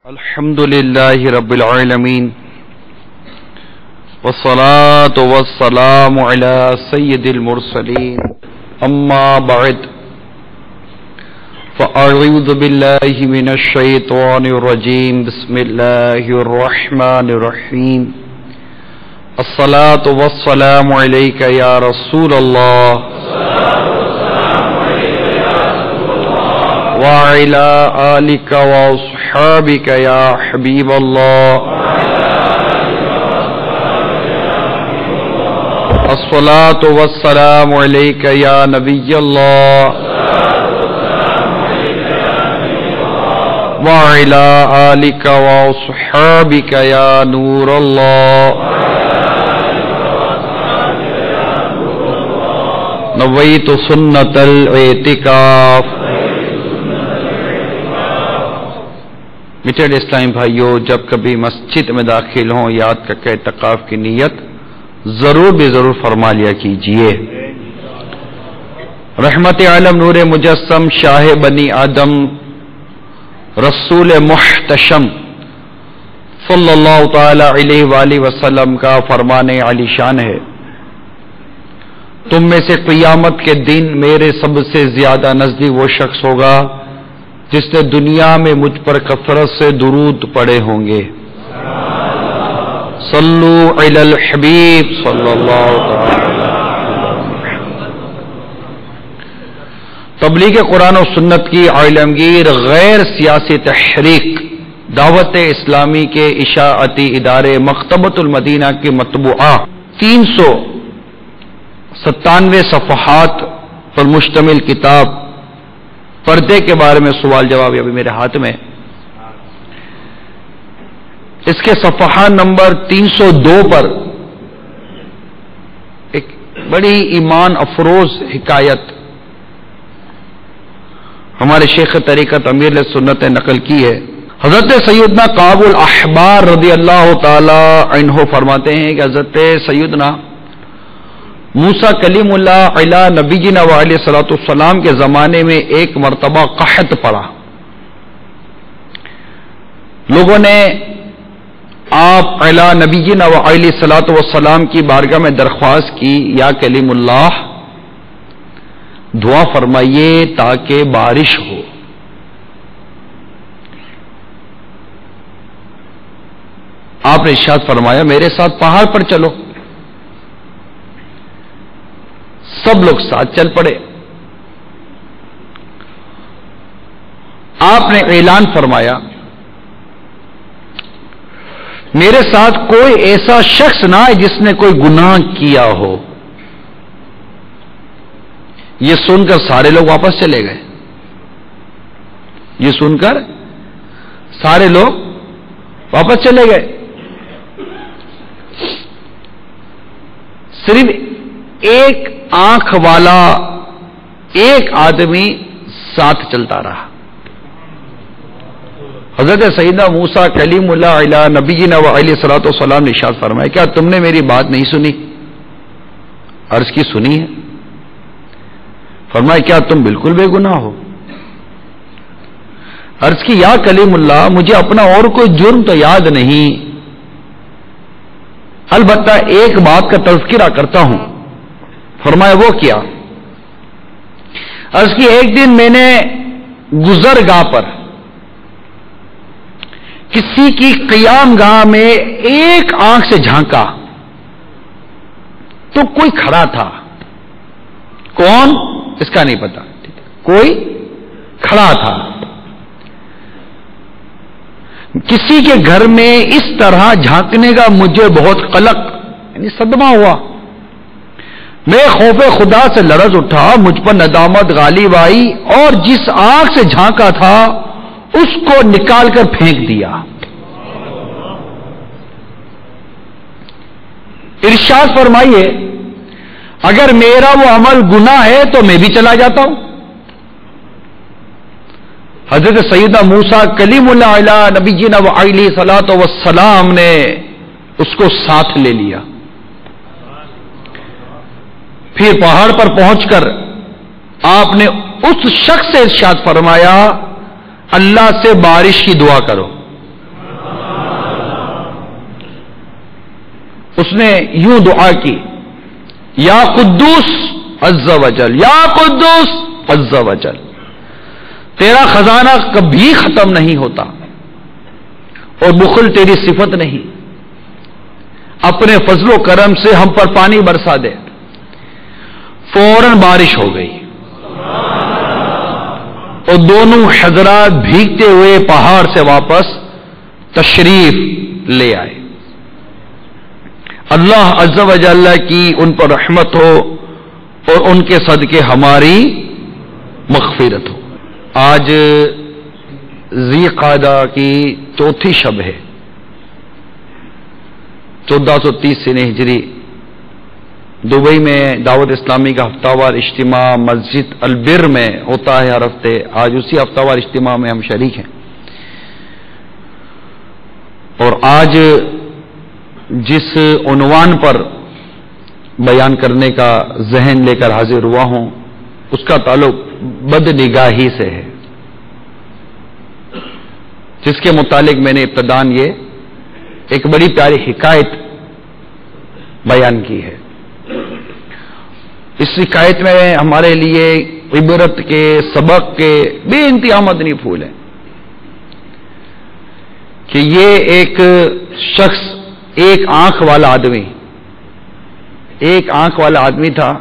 الحمدللہ رب العالمین والصلاة والسلام علی سید المرسلین اما بعد فاعوذ باللہ من الشیطان الرجیم بسم اللہ الرحمن الرحیم الصلاة والسلام علیک یا رسول اللہ وعلى آلك وأصحابك يا حبيب الله الصلاة والسلام عليك يا نبي الله وعلى آلك وأصحابك يا نور الله نويت سنة الاعتكاف. میٹھے اسلامی بھائیوں، جب کبھی مسجد میں داخل ہوں یاد کر کے اعتکاف کی نیت ضرور فرما لیا کیجئے. رحمت عالم نور مجسم شاہ بنی آدم رسول محتشم صلی اللہ تعالی علیہ وآلہ وسلم کا فرمان علی شان ہے، تم میں سے قیامت کے دن میرے سب سے زیادہ نزدیک وہ شخص ہوگا جس نے دنیا میں مجھ پر کثرت سے درود پڑے ہوں گے. صلو علی الحبیب صلی اللہ تعالی. تبلیغ قرآن و سنت کی عالمگیر غیر سیاسی تحریک دعوت اسلامی کے اشاعتی ادارے مکتبۃ المدینہ کی مطبوعہ 397 صفحات پر مشتمل کتاب پردے کے بارے میں سوال جواب ابھی میرے ہاتھ میں. اس کے صفحہ نمبر 302 پر ایک بڑی ایمان افروز حکایت ہمارے شیخ طریقت امیر سنت نے نقل کی ہے. حضرت سیدنا کعب الاحبار رضی اللہ تعالی عنہ فرماتے ہیں کہ حضرت سیدنا موسیٰ کلیم اللہ علی نبینا وعلیہ الصلوۃ والسلام کے زمانے میں ایک مرتبہ قحط پڑا. لوگوں نے آپ علی نبینا وعلیہ الصلوۃ والسلام کی بارگاہ میں درخواست کی، یا کلیم اللہ دعا فرمائیے تاکہ بارش ہو. آپ نے ارشاد فرمایا میرے ساتھ پہاڑ پر چلو. سب لوگ ساتھ چل پڑے. آپ نے اعلان فرمایا میرے ساتھ کوئی ایسا شخص نہ ہے جس نے کوئی گناہ کیا ہو. یہ سن کر سارے لوگ واپس چلے گئے. یہ سن کر سارے لوگ واپس چلے گئے. صرف ایک آنکھ والا ایک آدمی ساتھ چلتا رہا. حضرت سیدنا موسیٰ کلیم اللہ علی نبینا وعلیہ الصلوۃ والسلام نے ارشاد فرمایا کیا تم نے میری بات نہیں سنی؟ عرض کی سنی ہے. فرمایا کیا تم بالکل بے گناہ ہو؟ عرض کی یا کلیم اللہ مجھے اپنا اور کوئی جرم تو یاد نہیں، البتہ ایک بات کا تذکرہ کرتا ہوں. فرمایا وہ کیا؟ عرض کی ایک دن میں نے گزرگاہ پر کسی کی قیام گاہ میں ایک آنکھ سے جھانکا تو کوئی کھڑا تھا. کون اس کا نہیں پتا، کوئی کھڑا تھا. کسی کے گھر میں اس طرح جھانکنے کا مجھے بہت قلق یعنی صدمہ ہوا. میں خوف خدا سے لرز اٹھا، مجھ پر ندامت غالب آئی اور جس آنکھ سے جھانکا تھا اس کو نکال کر پھینک دیا. ارشاد فرمائیے اگر میرا وہ عمل گناہ ہے تو میں بھی چلا جاتا ہوں. حضرت سیدنا موسیٰ کلیم اللہ علی نبینا وعلیہ الصلوۃ والسلام نے اس کو ساتھ لے لیا. پھر پہاڑ پر پہنچ کر آپ نے اس شخص سے ارشاد فرمایا اللہ سے بارش کی دعا کرو. اس نے یوں دعا کی، یا قدوس عز وجل، یا قدوس عز وجل، تیرا خزانہ کبھی ختم نہیں ہوتا اور بخل تیری صفت نہیں، اپنے فضل و کرم سے ہم پر پانی برسا دے۔ فوراً بارش ہو گئی اور دونوں حضرات بھیگتے ہوئے پہاڑ سے واپس تشریف لے آئے۔ اللہ عز و جل کی ان پر رحمت ہو اور ان کے صدقے ہماری مغفرت ہو۔ آج ذی قعدہ کی چوتھی شب ہے، 1430 سنہ ہجری۔ دبئی میں دعوت اسلامی کا ہفتہ وار اجتماع مسجد البر میں ہوتا ہے ہر ہفتے۔ آج اسی ہفتہ وار اجتماع میں ہم شریک ہیں، اور آج جس عنوان پر بیان کرنے کا ذہن لے کر حاضر ہوا ہوں اس کا تعلق بد نگاہی سے ہے، جس کے متعلق میں نے ابتداً یہ ایک بڑی پیاری حکایت بیان کی ہے۔ اس حکایت میں ہمارے لیے عبرت کے، سبق کے بے انتہا مدنی پھول ہیں کہ یہ ایک شخص، ایک آنکھ والا آدمی تھا۔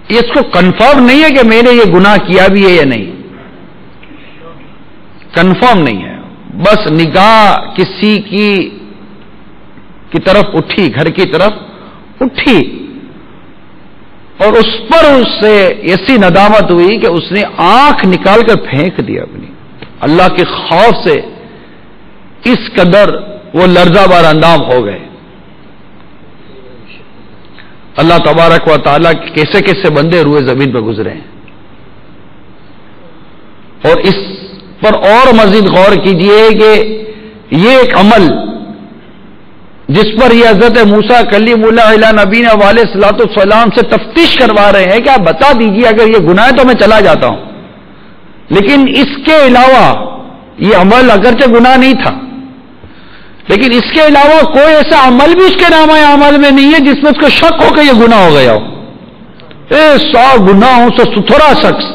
اس کو کنفرم نہیں ہے کہ میں نے یہ گناہ کیا بھی ہے یا نہیں، کنفرم نہیں ہے، بس نگاہ کسی کی طرف اٹھی، گھر کی طرف اٹھی، اور اس پر اس سے ایسی ندامت ہوئی کہ اس نے آنکھ نکال کر پھینک دیا اپنی۔ اللہ کے خوف سے اس قدر وہ لرزہ بار اندام ہو گئے۔ اللہ تبارک و تعالیٰ کیسے کیسے بندے روئے زمین پہ گزرے ہیں، اور اس پر اور مزید غور کیجئے کہ یہ ایک عمل جس پر یہ حضرت موسیٰ کلیم اللہ علیہ نبینا علیہ الصلوۃ والسلام سے تفتیش کروا رہے ہیں کہ آپ بتا دیجئے اگر یہ گناہ ہے تو میں چلا جاتا ہوں، لیکن اس کے علاوہ یہ عمل اگرچہ گناہ نہیں تھا، لیکن اس کے علاوہ کوئی ایسا عمل بھی اس کے نامہ اعمال میں نہیں ہے جس میں اس کو شک ہو کہ یہ گناہ ہو گیا ہو۔ 100 گناہوں سے ستھرا شخص،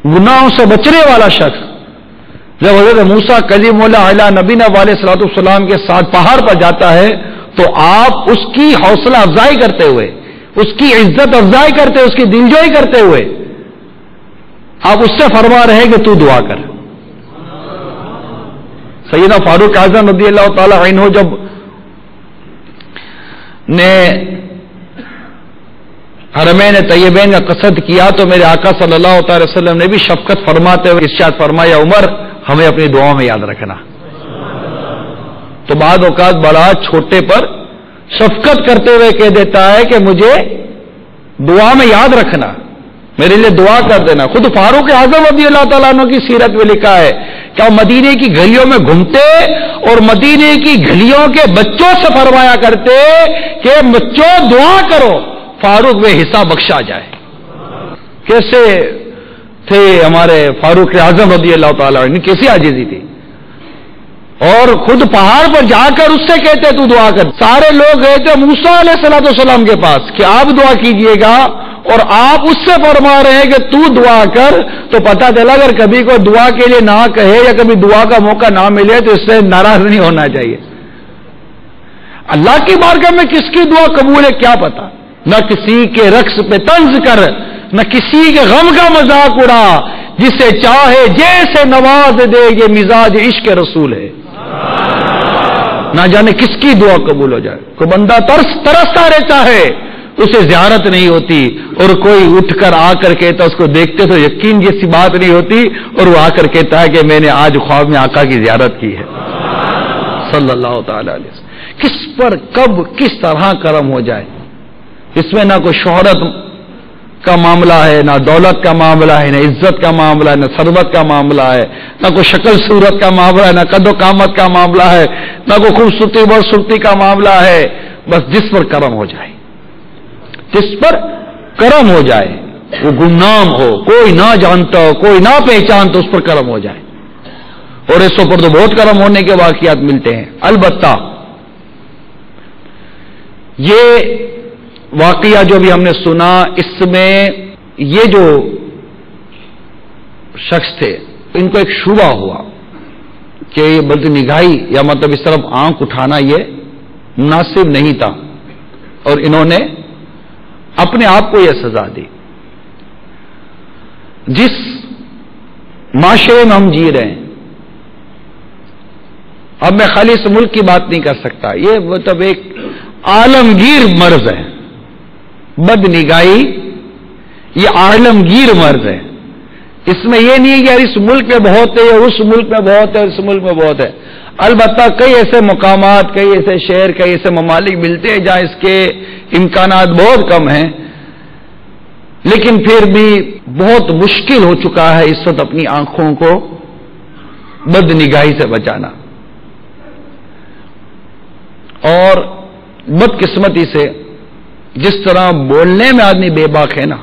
گناہوں سے بچنے والا شخص جب حضرت موسیٰ کلیم اللہ علیہ نبینا علیہ الصلوۃ والسلام کے ساتھ پہاڑ پر جاتا ہے تو آپ اس کی حوصلہ افزائی کرتے ہوئے، اس کی عزت افزائی کرتے ہوئے، اس کی دلجوئی کرتے ہوئے آپ اس سے فرما رہے کہ تو دعا کر۔ سیدنا فاروق اعظم رضی اللہ تعالی عنہ جب نے حرمین طیبین کا قصد کیا تو میرے آقا صلی اللہ تعالی وسلم نے بھی شفقت فرماتے ہوئے ارشاد فرمایا، عمر ہمیں اپنی دعاؤں میں یاد رکھنا۔ تو بعض اوقات بڑا چھوٹے پر شفقت کرتے ہوئے کہہ دیتا ہے کہ مجھے دعا میں یاد رکھنا، میرے لیے دعا کر دینا۔ خود فاروق اعظم رضی اللہ تعالیٰ عنہ کی سیرت میں لکھا ہے کہ وہ مدینے کی گلیوں میں گھومتے اور مدینے کی گلیوں کے بچوں سے فرمایا کرتے کہ بچوں دعا کرو فاروق میں حصہ بخشا جائے۔ کیسے تھے ہمارے فاروق اعظم رضی اللہ تعالیٰ عنہ، کیسی عاجزی تھی، اور خود پہاڑ پر جا کر اس سے کہتے تو دعا کر۔ سارے لوگ گئے تھے موسیٰ علیہ الصلوۃ والسلام کے پاس کہ آپ دعا کیجئے گا، اور آپ اس سے فرما رہے ہیں کہ تو دعا کر، تو پتہ چلا اگر کبھی کوئی دعا کے لیے نہ کہے یا کبھی دعا کا موقع نہ ملے تو اس سے ناراض نہیں ہونا چاہیے۔ اللہ کی بارگاہ میں کس کی دعا قبول ہے کیا پتا، نہ کسی کے رقص پہ طنز کر، نہ کسی کے غم کا مذاق اڑا، جسے چاہے جیسے نواز دے، یہ مزاج عشق رسول ہے۔ نہ جانے کس کی دعا قبول ہو جائے، کوئی بندہ ترستا رہتا ہے اسے زیارت نہیں ہوتی، اور کوئی اٹھ کر آ کر کہتا اس کو دیکھتے تو یقین جیسی بات نہیں ہوتی، اور وہ آ کر کہتا ہے کہ میں نے آج خواب میں آقا کی زیارت کی ہے صلی اللہ تعالی علیہ وسلم۔ کس پر کب کس طرح کرم ہو جائے، اس میں نہ کوئی شہرت کا معاملہ ہے، نہ دولت کا معاملہ ہے، نہ عزت کا معاملہ ہے، نہ ثروت کا معاملہ ہے، نہ کوئی شکل صورت کا معاملہ ہے، نہ قد و قامت کا معاملہ ہے، نہ کوئی خوبصورتی بدصورتی کا معاملہ ہے، بس جس پر کرم ہو جائے، جس پر کرم ہو جائے، وہ گمنام ہو، کوئی نہ جانتا ہو، کوئی نہ پہچان، تو اس پر کرم ہو جائے۔ اور ایسوں پر تو بہت کرم ہونے کے واقعات ملتے ہیں۔ البتہ یہ واقعہ جو بھی ہم نے سنا، اس میں یہ جو شخص تھے ان کو ایک شبہ ہوا کہ یہ بد نگاہی یا مطلب اس طرف آنکھ اٹھانا یہ مناسب نہیں تھا، اور انہوں نے اپنے آپ کو یہ سزا دی۔ جس معاشرے میں ہم جی رہے ہیں، اب میں خالی اس ملک کی بات نہیں کر سکتا، یہ مطلب ایک عالمگیر مرض ہے بد نگاہی، یہ عالمگیر مرض ہے۔ اس میں یہ نہیں ہے کہ یار اس ملک میں بہت ہے، اس ملک میں بہت ہے، اس ملک میں بہت ہے۔ البتہ کئی ایسے مقامات، کئی ایسے شہر، کئی ایسے ممالک ملتے ہیں جہاں اس کے امکانات بہت کم ہیں، لیکن پھر بھی بہت مشکل ہو چکا ہے اس وقت اپنی آنکھوں کو بد نگاہی سے بچانا۔ اور بدقسمتی سے جس طرح بولنے میں آدمی بے باک ہے نا،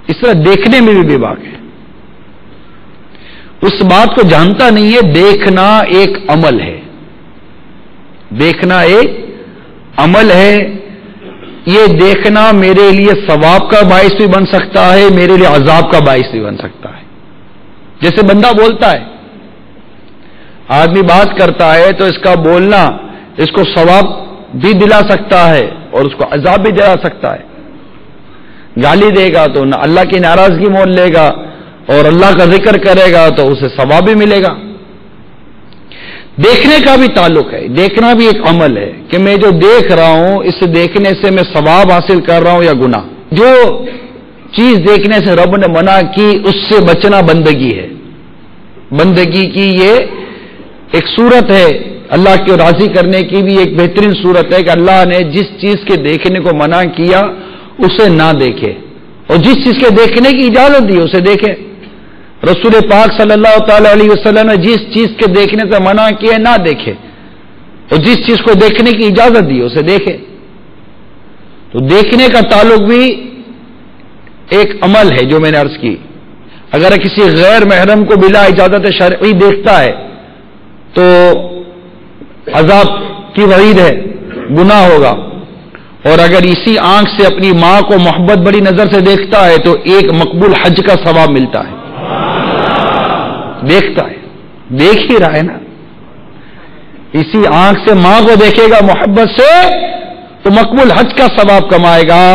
اس طرح دیکھنے میں بھی بے باک ہے۔ اس بات کو جانتا نہیں ہے، دیکھنا ایک عمل ہے، دیکھنا ایک عمل ہے۔ یہ دیکھنا میرے لیے ثواب کا باعث بھی بن سکتا ہے، میرے لیے عذاب کا باعث بھی بن سکتا ہے۔ جیسے بندہ بولتا ہے، آدمی بات کرتا ہے تو اس کا بولنا اس کو ثواب بھی دلا سکتا ہے اور اس کو عذاب بھی دلا سکتا ہے۔ گالی دے گا تو اللہ کی ناراضگی مول لے گا، اور اللہ کا ذکر کرے گا تو اسے ثواب بھی ملے گا۔ دیکھنے کا بھی تعلق ہے، دیکھنا بھی ایک عمل ہے کہ میں جو دیکھ رہا ہوں اس دیکھنے سے میں ثواب حاصل کر رہا ہوں یا گناہ۔ جو چیز دیکھنے سے رب نے منع کی اس سے بچنا بندگی ہے۔ بندگی کی یہ ایک صورت ہے، اللہ کو راضی کرنے کی بھی ایک بہترین صورت ہے کہ اللہ نے جس چیز کے دیکھنے کو منع کیا اسے نہ دیکھے، اور جس چیز کے دیکھنے کی اجازت دی اسے دیکھے۔ رسول پاک صلی اللہ تعالی علیہ وسلم نے جس چیز کے دیکھنے سے منع کیا نہ دیکھے، اور جس چیز کو دیکھنے کی اجازت دی اسے دیکھے۔ تو دیکھنے کا تعلق بھی ایک عمل ہے جو میں نے عرض کی۔ اگر کسی غیر محرم کو بلا اجازت شرعی دیکھتا ہے تو عذاب کی وعید ہے، گناہ ہوگا۔ اور اگر اسی آنکھ سے اپنی ماں کو محبت بڑی نظر سے دیکھتا ہے تو ایک مقبول حج کا ثواب ملتا ہے۔ دیکھتا ہے، دیکھ ہی رہا ہے نا، اسی آنکھ سے ماں کو دیکھے گا محبت سے تو مقبول حج کا ثواب کمائے گا،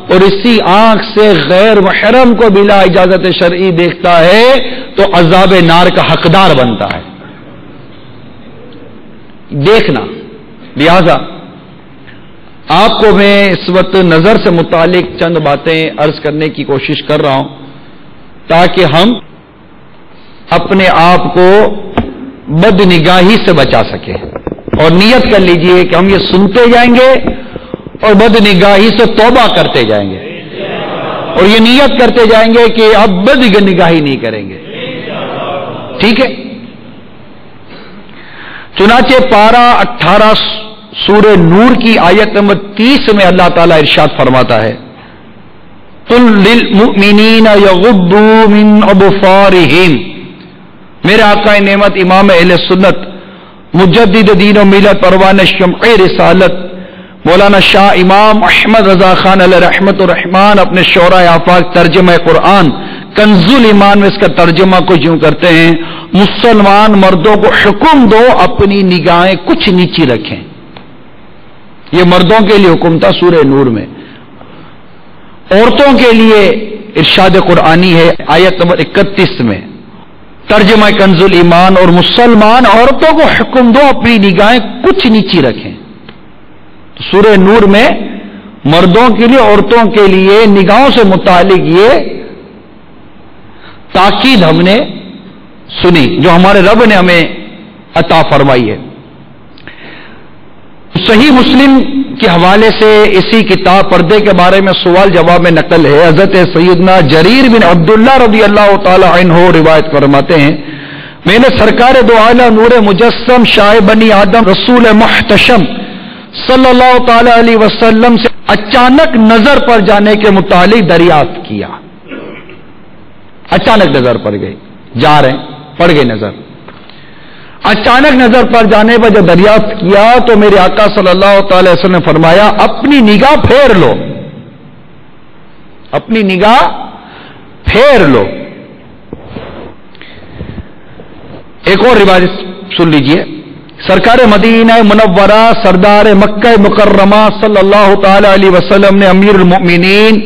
اور اسی آنکھ سے غیر محرم کو بلا اجازت شرعی دیکھتا ہے تو عذاب نار کا حقدار بنتا ہے۔ دیکھنا، لہذا آپ کو میں اس وقت نظر سے متعلق چند باتیں عرض کرنے کی کوشش کر رہا ہوں تاکہ ہم اپنے آپ کو بد نگاہی سے بچا سکیں۔ اور نیت کر لیجئے کہ ہم یہ سنتے جائیں گے اور بد نگاہی سے توبہ کرتے جائیں گے، اور یہ نیت کرتے جائیں گے کہ اب بد نگاہی نہیں کریں گے، ٹھیک ہے؟ چنانچہ پارہ 18 سورہ نور کی آیت نمبر 30 میں اللہ تعالیٰ ارشاد فرماتا ہے، قُل لِّلْمُؤْمِنِينَ يَغُضُّوا مِنْ أَبْصَارِهِمْ۔ میرے آقا نعمت امام اہل سنت مجدد دین و ملت پروان شمع رسالت مولانا شاہ امام احمد رضا خان علیہ رحمت الرحمان اپنے شعراء آفاق ترجمہ قرآن کنز الایمان میں اس کا ترجمہ کو یوں کرتے ہیں، مسلمان مردوں کو حکم دو اپنی نگاہیں کچھ نیچی رکھیں۔ یہ مردوں کے لیے حکم تھا سورہ نور میں۔ عورتوں کے لیے ارشاد قرآنی ہے آیت نمبر 31 میں، ترجمہ کنز الایمان، اور مسلمان عورتوں کو حکم دو اپنی نگاہیں کچھ نیچی رکھیں۔ تو سورہ نور میں مردوں کے لیے عورتوں کے لیے نگاہوں سے متعلق یہ تاکید ہم نے سنی جو ہمارے رب نے ہمیں عطا فرمائی ہے۔ صحیح مسلم کے حوالے سے اسی کتاب پردے کے بارے میں سوال جواب میں نقل ہے، حضرت سیدنا جریر بن عبداللہ رضی اللہ تعالی عنہ روایت فرماتے ہیں، میں نے سرکار دو عالم نور مجسم شاہ بنی آدم رسول محتشم صلی اللہ تعالی علیہ وسلم سے اچانک نظر پڑ جانے کے متعلق دریافت کیا۔ اچانک نظر پڑ گئی، جا رہے ہیں، پڑ گئی نظر۔ اچانک نظر پڑ جانے پر جب دریافت کیا تو میرے آقا صلی اللہ تعالی وسلم نے فرمایا اپنی نگاہ پھیر لو، اپنی نگاہ پھیر لو۔ ایک اور روایت سن لیجئے، سرکار مدینہ منورہ سردار مکہ مکرمہ صلی اللہ تعالی علیہ وسلم نے امیر المؤمنین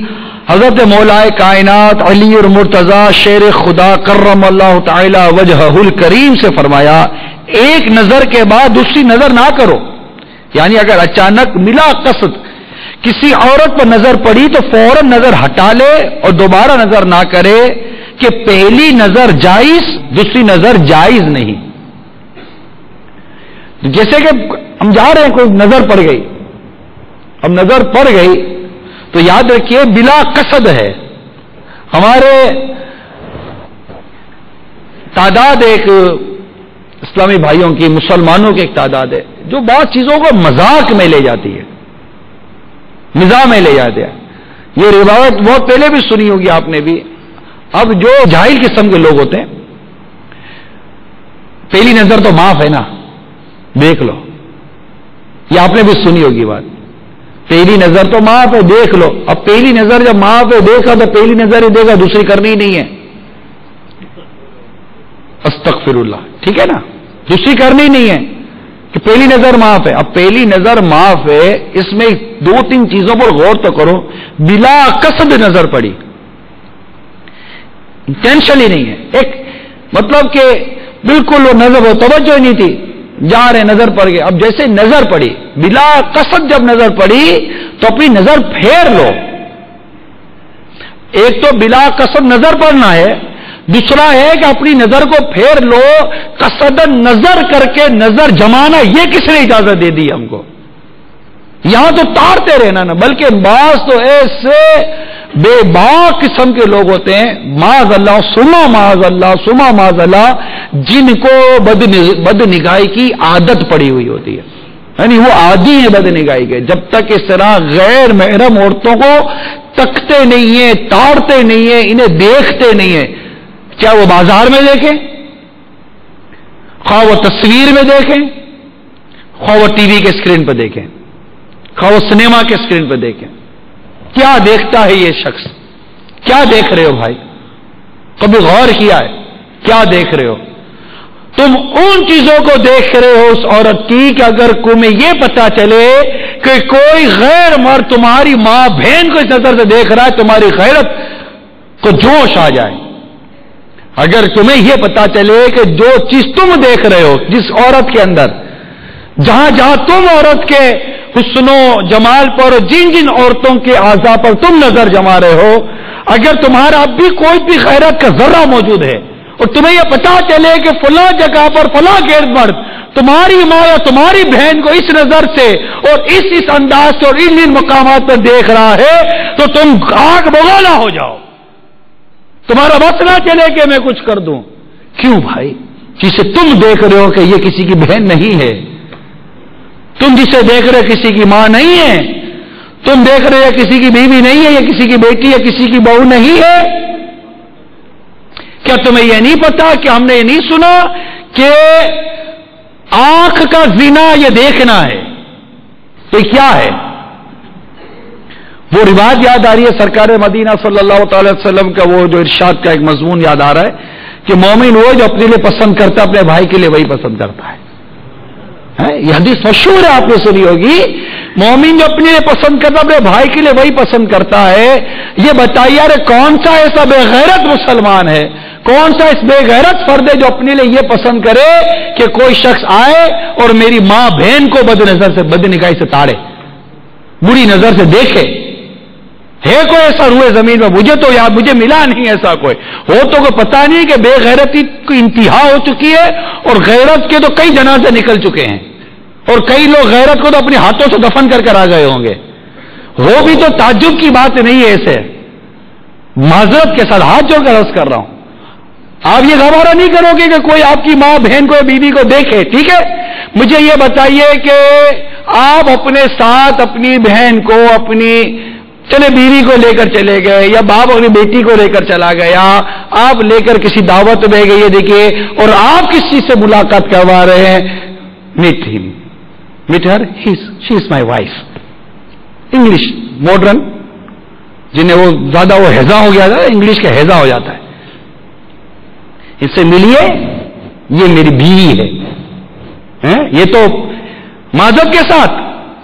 حضرت مولائے کائنات علی المرتضی شیر خدا کرم اللہ تعالی وجہہ الکریم سے فرمایا ایک نظر کے بعد دوسری نظر نہ کرو، یعنی اگر اچانک ملا قصد کسی عورت پر نظر پڑی تو فوراً نظر ہٹا لے اور دوبارہ نظر نہ کرے کہ پہلی نظر جائز دوسری نظر جائز نہیں۔ جیسے کہ ہم جا رہے ہیں، کوئی نظر پڑ گئی، اب نظر پڑ گئی تو یاد رکھیے بلا قصد ہے۔ ہمارے تعداد ایک اسلامی بھائیوں کی، مسلمانوں کی ایک تعداد ہے جو بعض چیزوں کو مذاق میں لے جاتی ہے، مزاح میں لے جاتے ہیں۔ یہ روایت بہت پہلے بھی سنی ہوگی آپ نے بھی۔ اب جو جاہل قسم کے لوگ ہوتے ہیں، پہلی نظر تو معاف ہے نا، دیکھ لو، یہ آپ نے بھی سنی ہوگی بات، پہلی نظر تو معاف ہے دیکھ لو۔ اب پہلی نظر جب معاف ہے دیکھا تو پہلی نظر ہی دیکھا، دوسری کرنی ہی نہیں ہے، استغفر اللہ، ٹھیک ہے نا، دوسری کرنی نہیں ہے کہ پہلی نظر معاف ہے۔ اب پہلی نظر معاف ہے، اس میں دو تین چیزوں پر غور تو کرو، بلا قصد نظر پڑی، انٹینشنلی نہیں ہے، ایک مطلب کہ بالکل وہ نظر توجہ نہیں تھی، جا رہے نظر پڑ گئے۔ اب جیسے نظر پڑی بلا قصد جب نظر پڑی تو اپنی نظر پھیر لو۔ ایک تو بلا قصد نظر پڑنا ہے، دوسرا ہے کہ اپنی نظر کو پھیر لو، قصدن نظر کر کے نظر جمانا یہ کس نے اجازت دے دی ہم کو؟ یہاں تو تارتے رہنا نا، بلکہ بعض تو ایسے بے باک قسم کے لوگ ہوتے ہیں، معاذ اللہ سما معاذ اللہ سما معاذ اللہ، جن کو بد نگاہی کی عادت پڑی ہوئی ہوتی ہے، یعنی وہ عادی ہیں بد نگاہی کے، جب تک اس طرح غیر محرم عورتوں کو تکتے نہیں ہیں، تاڑتے نہیں ہیں، انہیں دیکھتے نہیں ہیں، چاہے وہ بازار میں دیکھیں، خواہ وہ تصویر میں دیکھیں، خواہ وہ ٹی وی کے اسکرین پہ دیکھیں، خواہ وہ سنیما کے اسکرین پہ دیکھیں، کیا دیکھتا ہے یہ شخص؟ کیا دیکھ رہے ہو بھائی؟ کبھی غور کیا ہے کیا دیکھ رہے ہو؟ تم ان چیزوں کو دیکھ رہے ہو اس عورت کی کہ اگر تمہیں یہ پتا چلے کہ کوئی غیر مرد تمہاری ماں بہن کو اس نظر سے دیکھ رہا ہے، تمہاری غیرت کو جوش آ جائے۔ اگر تمہیں یہ پتا چلے کہ جو چیز تم دیکھ رہے ہو جس عورت کے اندر، جہاں جہاں تم عورت کے حسن و جمال پر، جن جن عورتوں کے اعضاء پر تم نظر جما رہے ہو، اگر تمہارا اب بھی کوئی بھی غیرت کا ذرہ موجود ہے اور تمہیں یہ پتا چلے کہ فلاں جگہ پر فلاں غیر مرد تمہاری ماں یا تمہاری بہن کو اس نظر سے اور اس انداز سے اور ان مقامات پر دیکھ رہا ہے، تو تم آگ بگولا ہو جاؤ، تمہارا بس نہ چلے کہ میں کچھ کر دوں۔ کیوں بھائی؟ جسے تم دیکھ رہے ہو کہ یہ کسی کی بہن نہیں ہے، تم جسے دیکھ رہے کسی کی ماں نہیں ہے، تم دیکھ رہے کسی کی بیوی نہیں ہے، یا کسی کی بیٹی یا کسی کی بہو نہیں ہے، کیا تمہیں یہ نہیں پتا کہ ہم نے یہ نہیں سنا کہ آنکھ کا زنا یہ دیکھنا ہے؟ یہ کیا ہے؟ وہ روایت یاد آ رہی ہے سرکار مدینہ صلی اللہ تعالی وسلم کا، وہ جو ارشاد کا ایک مضمون یاد آ رہا ہے کہ مومن وہ جو اپنے لیے پسند کرتا ہے اپنے بھائی کے لیے وہی پسند کرتا ہے۔ یہ حدیث مشہور ہے، آپ نے سنی ہوگی، مومن جو اپنے لیے پسند کرتا اپنے بھائی کے لیے وہی پسند کرتا ہے۔ یہ بتائیے یار کون سا ایسا بے غیرت مسلمان ہے، کون سا اس بے غیرت فرد ہے جو اپنے لیے یہ پسند کرے کہ کوئی شخص آئے اور میری ماں بہن کو بد نظر سے، بد نگاہی سے تاڑے، بری نظر سے دیکھے؟ ہے کوئی ایسا روئے زمین میں؟ مجھے تو یاد، مجھے ملا نہیں ایسا کوئی ہو تو کوئی پتا نہیں کہ بے غیرتی کی انتہا ہو چکی ہے، اور غیرت کے تو کئی جنازے نکل چکے ہیں، اور کئی لوگ غیرت کو تو اپنے ہاتھوں سے دفن کر کر آ گئے ہوں گے۔ وہ بھی تو تعجب کی بات نہیں ہے، ایسے معذرت کے ساتھ ہاتھ جوڑ کر عرض کر رہا ہوں، آپ یہ گوارا نہیں کرو گے کہ کوئی آپ کی ماں بہن کو یا بیوی کو دیکھے، ٹھیک ہے؟ مجھے یہ بتائیے کہ آپ اپنے ساتھ اپنی بہن کو، اپنی چلے بیوی کو لے کر چلے گئے یا باپ اپنی بیٹی کو لے کر چلا گیا, آپ لے کر کسی دعوت میں گئے دیکھیے, اور آپ کس چیز سے ملاقات کروا رہے ہیں, meet him, meet her, she is my wife. English modern جنہیں وہ زیادہ وہ ہیضا ہو گیا تھا, انگلش کا ہیضا ہو جاتا ہے, اس سے ملیے, یہ میری بیوی ہے. یہ تو معذرت کے ساتھ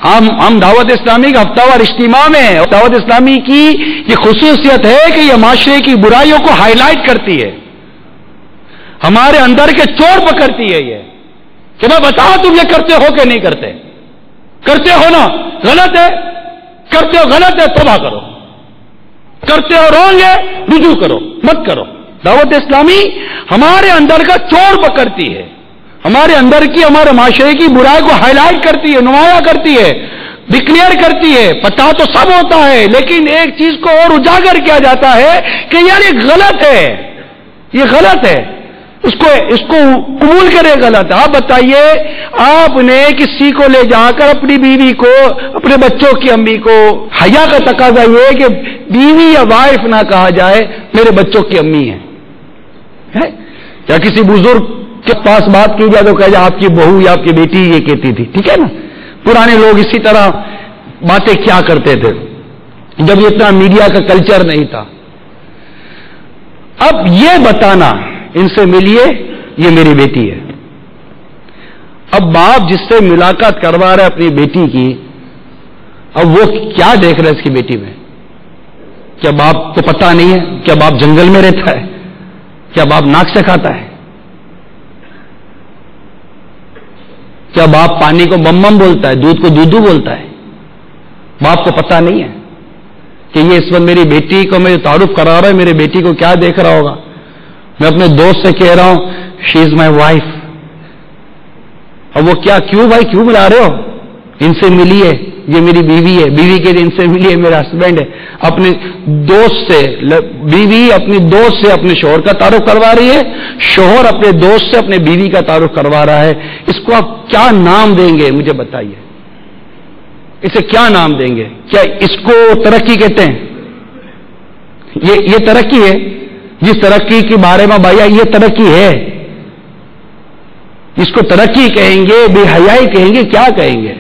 ہم دعوت اسلامی کا ہفتہ وار اجتماع میں ہیں. دعوت اسلامی کی یہ خصوصیت ہے کہ یہ معاشرے کی برائیوں کو ہائی لائٹ کرتی ہے, ہمارے اندر کے چور پکڑتی ہے یہ کہ میں بتاؤ تم یہ کرتے ہو کہ نہیں کرتے, کرتے ہو نا, غلط ہے, کرتے ہو غلط ہے, توبہ کرو, کرتے ہو رونگ ہے, رجوع کرو, مت کرو. دعوت اسلامی ہمارے اندر کا چور پکڑتی ہے, ہمارے اندر کی, ہمارے معاشرے کی برائی کو ہائی لائٹ کرتی ہے, نمایاں کرتی ہے, ڈکلیئر کرتی ہے. پتا تو سب ہوتا ہے لیکن ایک چیز کو اور اجاگر کیا جاتا ہے کہ یار یہ غلط ہے, یہ غلط ہے, اس کو قبول کرے غلط ہے. آپ بتائیے, آپ نے کسی کو لے جا کر اپنی بیوی کو, اپنے بچوں کی امی کو, حیا کا تقاضا یہ کہ بیوی یا وائف نہ کہا جائے, میرے بچوں کی امی ہے. یا کسی بزرگ کے پاس بات کی جائے تو کہہ جائے آپ کی بہو یا آپ کی بیٹی یہ کہتی تھی. ٹھیک ہے نا, پرانے لوگ اسی طرح باتیں کیا کرتے تھے جب اتنا میڈیا کا کلچر نہیں تھا. اب یہ بتانا, ان سے ملیے, یہ میری بیٹی ہے. اب باپ جس سے ملاقات کروا رہا ہے اپنی بیٹی کی, اب وہ کیا دیکھ رہا ہے اس کی بیٹی میں؟ کیا باپ کو پتہ نہیں ہے؟ کیا باپ جنگل میں رہتا ہے؟ کیا باپ ناک سے کھاتا ہے؟ کیا باپ پانی کو بم بم بولتا ہے, دودھ کو دودھو بولتا ہے؟ باپ کو پتہ نہیں ہے کہ یہ اس وقت میری بیٹی کو میں تعارف کرا رہا ہے, میری بیٹی کو کیا دیکھ رہا ہوگا؟ میں اپنے دوست سے کہہ رہا ہوں شی از مائی وائف. اب وہ کیا, کیوں بھائی کیوں بلا رہے ہو؟ ان سے ملیے, یہ میری بیوی ہے. بیوی کے ان سے ملیے, میرا ہسبینڈ ہے. اپنے دوست سے, بیوی اپنی دوست سے اپنے شوہر کا تعارف کروا رہی ہے, شوہر اپنے دوست سے اپنے بیوی کا تعارف کروا رہا ہے. اس کو آپ کیا نام دیں گے مجھے بتائیے, اسے کیا نام دیں گے؟ کیا اس کو ترقی کہتے ہیں؟ یہ ترقی ہے؟ جس ترقی کے بارے میں بھائی یہ ترقی ہے, اس کو ترقی کہیں گے, بے حیائی کہیں گے, کیا کہیں گے؟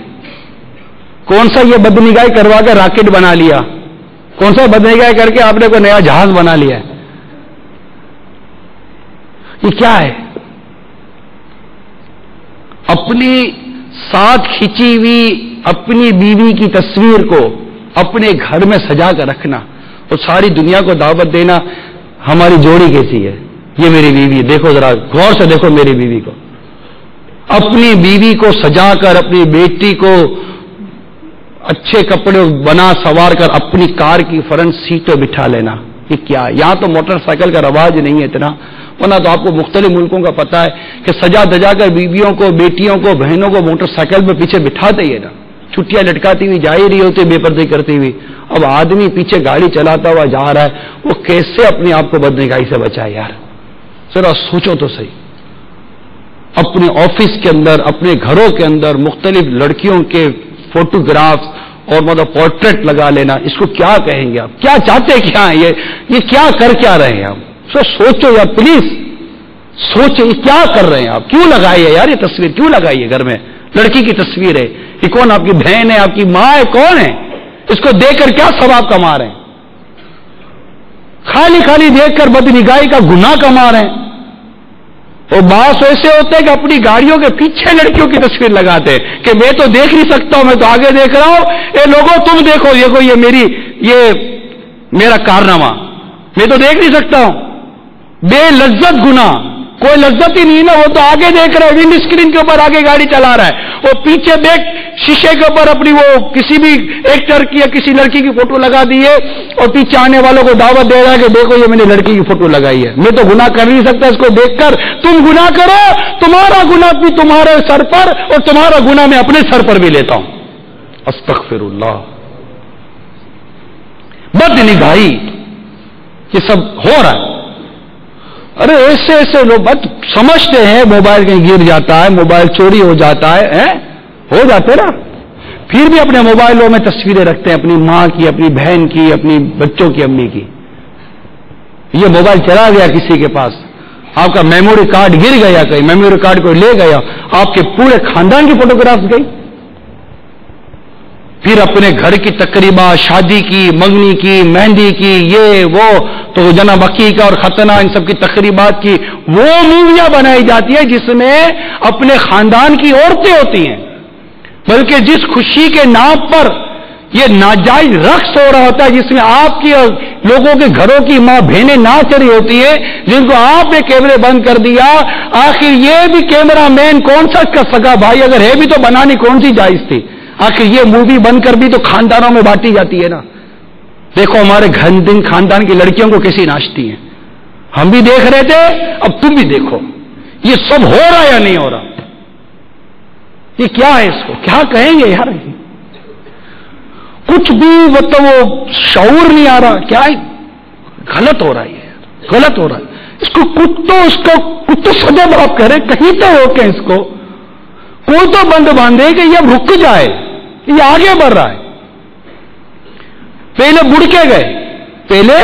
کون سا یہ بدنگاہی کروا کے راکٹ بنا لیا؟ کون سا بدنگاہی کر کے آپ نے کوئی نیا جہاز بنا لیا ہے؟ یہ کیا ہے؟ اپنی ساتھ کھینچی ہوئی اپنی بیوی کی تصویر کو اپنے گھر میں سجا کر رکھنا اور ساری دنیا کو دعوت دینا, ہماری جوڑی کیسی ہے؟ یہ میری بیوی ہے, دیکھو ذرا غور سے دیکھو میری بیوی کو. اپنی بیوی کو سجا کر, اپنی بیٹی کو اچھے کپڑے بنا سوار کر اپنی کار کی فرنٹ سیٹ پہ بٹھا لینا, یہ کیا ہے؟ یہاں تو موٹر سائیکل کا رواج نہیں ہے اتنا, ورنہ تو آپ کو مختلف ملکوں کا پتا ہے کہ سجا دجا کر بیویوں کو, بیٹیوں کو, بہنوں کو موٹر سائیکل پہ پیچھے بٹھاتے ہی ہے نا, چھٹیاں لٹکاتی ہوئی جا ہی رہی ہوتی, بے پردگی کرتی ہوئی. اب آدمی پیچھے گاڑی چلاتا ہوا جا رہا ہے, وہ کیسے اپنے آپ کو بدنگاہی سے بچائے یار؟ ذرا سوچو تو صحیح. اپنے آفس کے اندر, اپنے گھروں کے اندر مختلف لڑکیوں کے فوٹوگرافز اور مطلب پورٹریٹ لگا لینا, اس کو کیا کہیں گے آپ؟ کیا چاہتے کیا ہیں یہ کیا کر کیا رہے ہیں آپ؟ سوچو یار پلیز, سوچو یہ کیا کر رہے ہیں آپ؟ کیوں لگائی ہے یار یہ تصویر؟ کیوں لگائی ہے گھر میں؟ لڑکی کی تصویر ہے یہ, کون آپ کی بہن ہے, آپ کی ماں ہے, کون ہے؟ اس کو دیکھ کر کیا ثواب کما رہے ہیں؟ خالی خالی دیکھ کر بدنگاہی کا گناہ کما رہے ہیں. اور بعض ایسے ہوتے ہیں کہ اپنی گاڑیوں کے پیچھے لڑکیوں کی تصویر لگاتے ہیں کہ میں تو دیکھ نہیں سکتا ہوں, میں تو آگے دیکھ رہا ہوں, اے لوگوں تم دیکھو, یہ میرا کارنامہ, میں تو دیکھ نہیں سکتا ہوں. بے لذت گناہ, کوئی لذت ہی نہیں نا, وہ تو آگے دیکھ رہا ہے, ونڈ اسکرین کے اوپر آگے گاڑی چلا رہا ہے, اور پیچھے دیکھ شیشے کے اوپر اپنی وہ کسی بھی ایکٹر کی یا کسی لڑکی کی فوٹو لگا دی ہے, اور پیچھے آنے والوں کو دعوت دے رہا ہے کہ دیکھو یہ میں نے لڑکی کی فوٹو لگائی ہے, میں تو گناہ کر نہیں سکتا, اس کو دیکھ کر تم گناہ کرو, تمہارا گناہ بھی تمہارے سر پر اور تمہارا گناہ میں اپنے سر پر بھی لیتا ہوں. استغفر اللہ. بدنگاہی یہ سب ہو رہا ہے. ارے ایسے لوگ بات سمجھتے ہیں موبائل کہیں گر جاتا ہے, موبائل چوری ہو جاتا ہے, ہو جاتے نا. پھر بھی اپنے موبائلوں میں تصویریں رکھتے ہیں اپنی ماں کی، اپنی بہن کی، اپنی بچوں کی، امی کی. یہ موبائل چلا گیا کسی کے پاس، آپ کا میموری کارڈ گر گیا، کہیں میموری کارڈ کوئی لے گیا، آپ کے پورے خاندان کی فوٹوگرافز گئی. پھر اپنے گھر کی تقریبات، شادی کی، منگنی کی، مہندی کی، یہ وہ تو جناب عقیقہ اور ختنہ، ان سب کی تقریبات کی وہ موویاں بنائی جاتی ہیں جس میں اپنے خاندان کی عورتیں ہوتی ہیں. بلکہ جس خوشی کے نام پر یہ ناجائز رقص ہو رہا ہوتا ہے، جس میں آپ کی اور لوگوں کے گھروں کی ماں بہنیں ناچ رہی ہوتی ہیں، جن کو آپ نے کیمرے بند کر دیا. آخر یہ بھی کیمرہ مین کون سا کر سکا بھائی؟ اگر ہے بھی تو بنانی کون سی جائز تھی؟ آخر یہ مووی بند کر بھی تو خاندانوں میں بانٹی جاتی ہے نا. دیکھو ہمارے خاندان کی لڑکیوں کو کیسی ناچتی ہیں، ہم بھی دیکھ رہے تھے، اب تم بھی دیکھو. یہ سب ہو رہا یا نہیں ہو رہا؟ یہ کیا ہے؟ اس کو کیا کہیں گے یار؟ کچھ بھی مطلب وہ شعور نہیں آ رہا. کیا ہے؟ غلط ہو رہا ہے، غلط ہو رہا ہے. اس کو کچھ تو سجا آپ کہہ رہے، کہیں تو روکیں اس کو. کوئی تو بند باندھے کہ یہ رک جائے، یہ آگے بڑھ رہا ہے. پہلے بڑھ کے گئے، پہلے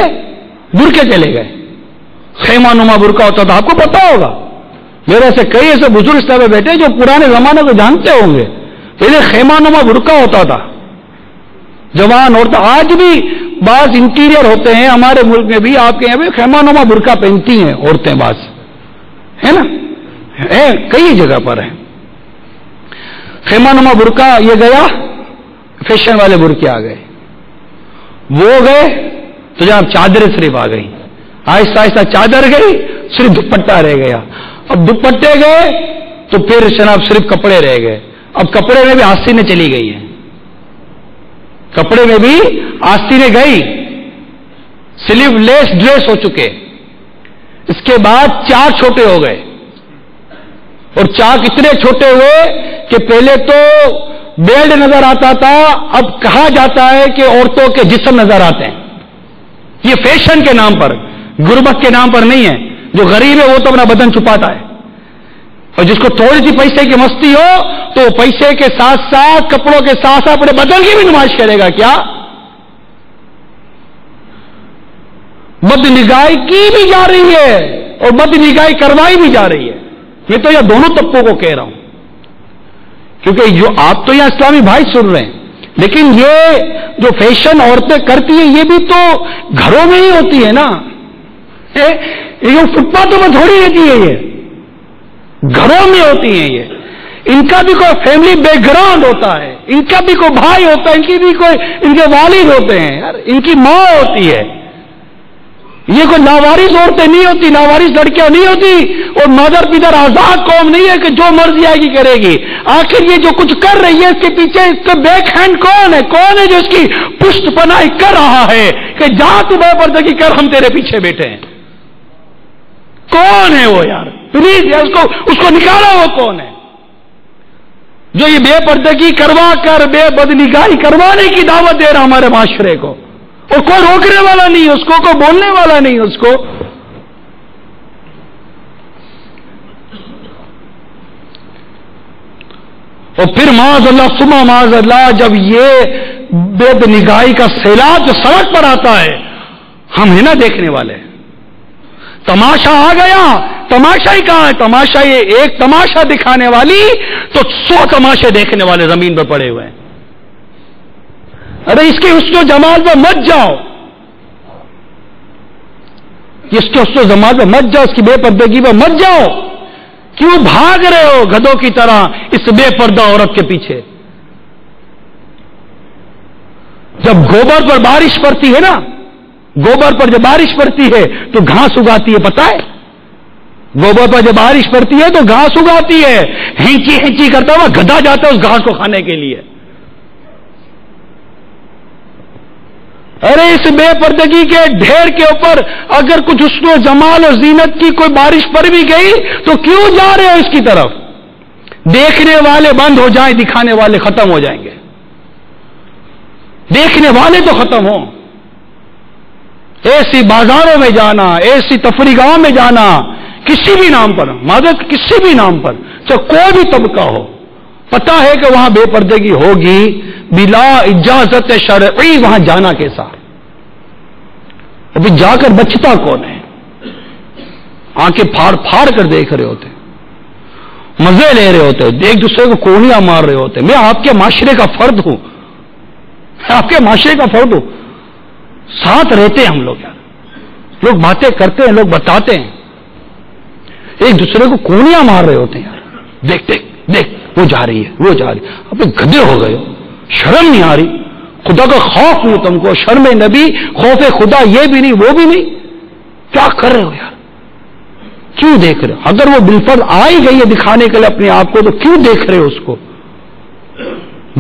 بڑھ کے چلے گئے. خیمہ نما برقع ہوتا تھا، آپ کو پتا ہوگا. میرے سے کئی ایسے بزرگ صاحب بیٹھے جو پرانے زمانے کو جانتے ہوں گے. پہلے خیمہ نما برقع ہوتا تھا، جوان عورتیں. آج بھی بعض انٹیریئر ہوتے ہیں ہمارے ملک میں بھی، آپ کے یہاں بھی خیمہ نما برقع پہنتی ہیں عورتیں بعض، ہے نا، کئی جگہ پر ہے خیمہ نما برقع. یہ گیا، فیشن والے برقعے آ گئے، وہ گئے تو جناب چادریں صرف آ گئی. آہستہ آہستہ چادر گئی، صرف دوپٹہ رہ گیا. اب دوپٹے گئے تو پھر جناب صرف کپڑے رہ گئے. اب کپڑے میں بھی آستینیں چلی گئی ہیں، کپڑے میں بھی آستینیں گئی، سلیو لیس ڈریس ہو چکے. اس کے بعد چاک چھوٹے ہو گئے، اور چاک اتنے چھوٹے ہوئے کہ پہلے تو بیلٹ نظر آتا تھا، اب کہا جاتا ہے کہ عورتوں کے جسم نظر آتے ہیں. یہ فیشن کے نام پر، غربت کے نام پر نہیں ہے. جو غریب ہے وہ تو اپنا بدن چھپاتا ہے، اور جس کو تھوڑی سی پیسے کی مستی ہو تو پیسے کے ساتھ ساتھ کپڑوں کے ساتھ ساتھ اپنے بدن کی بھی نمائش کرے گا. کیا بد نگاہی کی بھی جا رہی ہے اور بد نگاہی کروائی بھی جا رہی ہے. میں تو یہ دونوں طبقوں کو کہہ رہا ہوں، کیونکہ جو آپ تو یہاں اسلامی بھائی سن رہے ہیں، لیکن یہ جو فیشن عورتیں کرتی ہیں یہ بھی تو گھروں میں ہی ہوتی ہے نا. یہ فٹ پاتھوں میں تھوڑی رہتی ہے، یہ گھروں میں ہوتی ہیں. یہ ان کا بھی کوئی فیملی بیک گراؤنڈ ہوتا ہے، ان کا بھی کوئی بھائی ہوتا ہے، ان کی بھی کوئی ان کے والد ہوتے ہیں یار، ان کی ماں ہوتی ہے. یہ کوئی لاوارث عورتیں نہیں ہوتی، لاوارث لڑکیاں نہیں ہوتی، اور مادر پیدر آزاد قوم نہیں ہے کہ جو مرضی آئے گی کرے گی. آخر یہ جو کچھ کر رہی ہے اس کے پیچھے اس کا بیک ہینڈ کون ہے؟ کون ہے جو اس کی پشت پناہی کر رہا ہے کہ جا تو بے پردگی کر، ہم تیرے پیچھے بیٹھے ہیں؟ کون ہے وہ یار؟ پلیز اس کو نکالا. وہ کون ہے جو یہ بے پردگی کروا کر بے بدنگاہی کروانے کی دعوت دے رہا ہمارے معاشرے کو، اور کوئی روکنے والا نہیں اس کو، کوئی بولنے والا نہیں اس کو. اور پھر معاذ اللہ ثم معاذ اللہ جب یہ بے نگاہی کا سیلاب جو سڑک پر آتا ہے، ہم ہیں نا دیکھنے والے. تماشا آ گیا، تماشا ہی کہاں ہے؟ تماشا یہ ایک تماشا دکھانے والی تو 100 تماشے دیکھنے والے زمین پر پڑے ہوئے ہیں. ارے اس کے حسن و جمال پہ مت جاؤ، اس کے حسن و جمال پہ مت جاؤ، اس کی بے پردگی پہ مت جاؤ. کیوں بھاگ رہے ہو گدھوں کی طرح اس بے پردہ عورت کے پیچھے؟ جب گوبر پر بارش پڑتی ہے نا، گوبر پر جب بارش پڑتی ہے تو گھاس اگاتی ہے، پتہ ہے؟ گوبر پر جب بارش پڑتی ہے تو گھاس اگاتی ہے. ہینچی ہینچی کرتا ہوا گدھا جاتا ہے اس گھاس کو کھانے کے لیے. ارے اس بے پردگی کے ڈھیر کے اوپر اگر کچھ حسن و جمال اور زینت کی کوئی بارش پڑ بھی گئی تو کیوں جا رہے ہو اس کی طرف؟ دیکھنے والے بند ہو جائیں، دکھانے والے ختم ہو جائیں گے. دیکھنے والے تو ختم ہوں. ایسی بازاروں میں جانا، ایسی تفریحگاہوں میں جانا، کسی بھی نام پر مدد، کسی بھی نام پر، چاہے کوئی بھی طبقہ ہو، پتہ ہے کہ وہاں بے پردگی ہوگی. بلا اجازت شرعی وہاں جانا کیسا؟ ابھی جا کر بچتا کون ہے؟ آنکھیں پھاڑ پھاڑ کر دیکھ رہے ہوتے، مزے لے رہے ہوتے، ایک دوسرے کو کونیاں مار رہے ہوتے. میں آپ کے معاشرے کا فرد ہوں، آپ کے معاشرے کا فرد ہوں، ساتھ رہتے ہیں ہم لوگ. یار لوگ باتیں کرتے ہیں، لوگ بتاتے ہیں، ایک دوسرے کو کونیاں مار رہے ہوتے ہیں. یار دیکھ دیکھ دیکھ، وہ جا رہی ہے، وہ جا رہی ہے. اب گدھے ہو گئے ہو، شرم نہیں آ رہی؟ خدا کا خوف نہیں تم کو؟ شرم نبی، خوف خدا یہ بھی نہیں، وہ بھی نہیں. کیا کر رہے ہو یار؟ کیوں دیکھ رہے ہو؟ اگر وہ بالفرض آ ہی گئی ہے دکھانے کے لیے اپنے آپ کو، تو کیوں دیکھ رہے ہو اس کو؟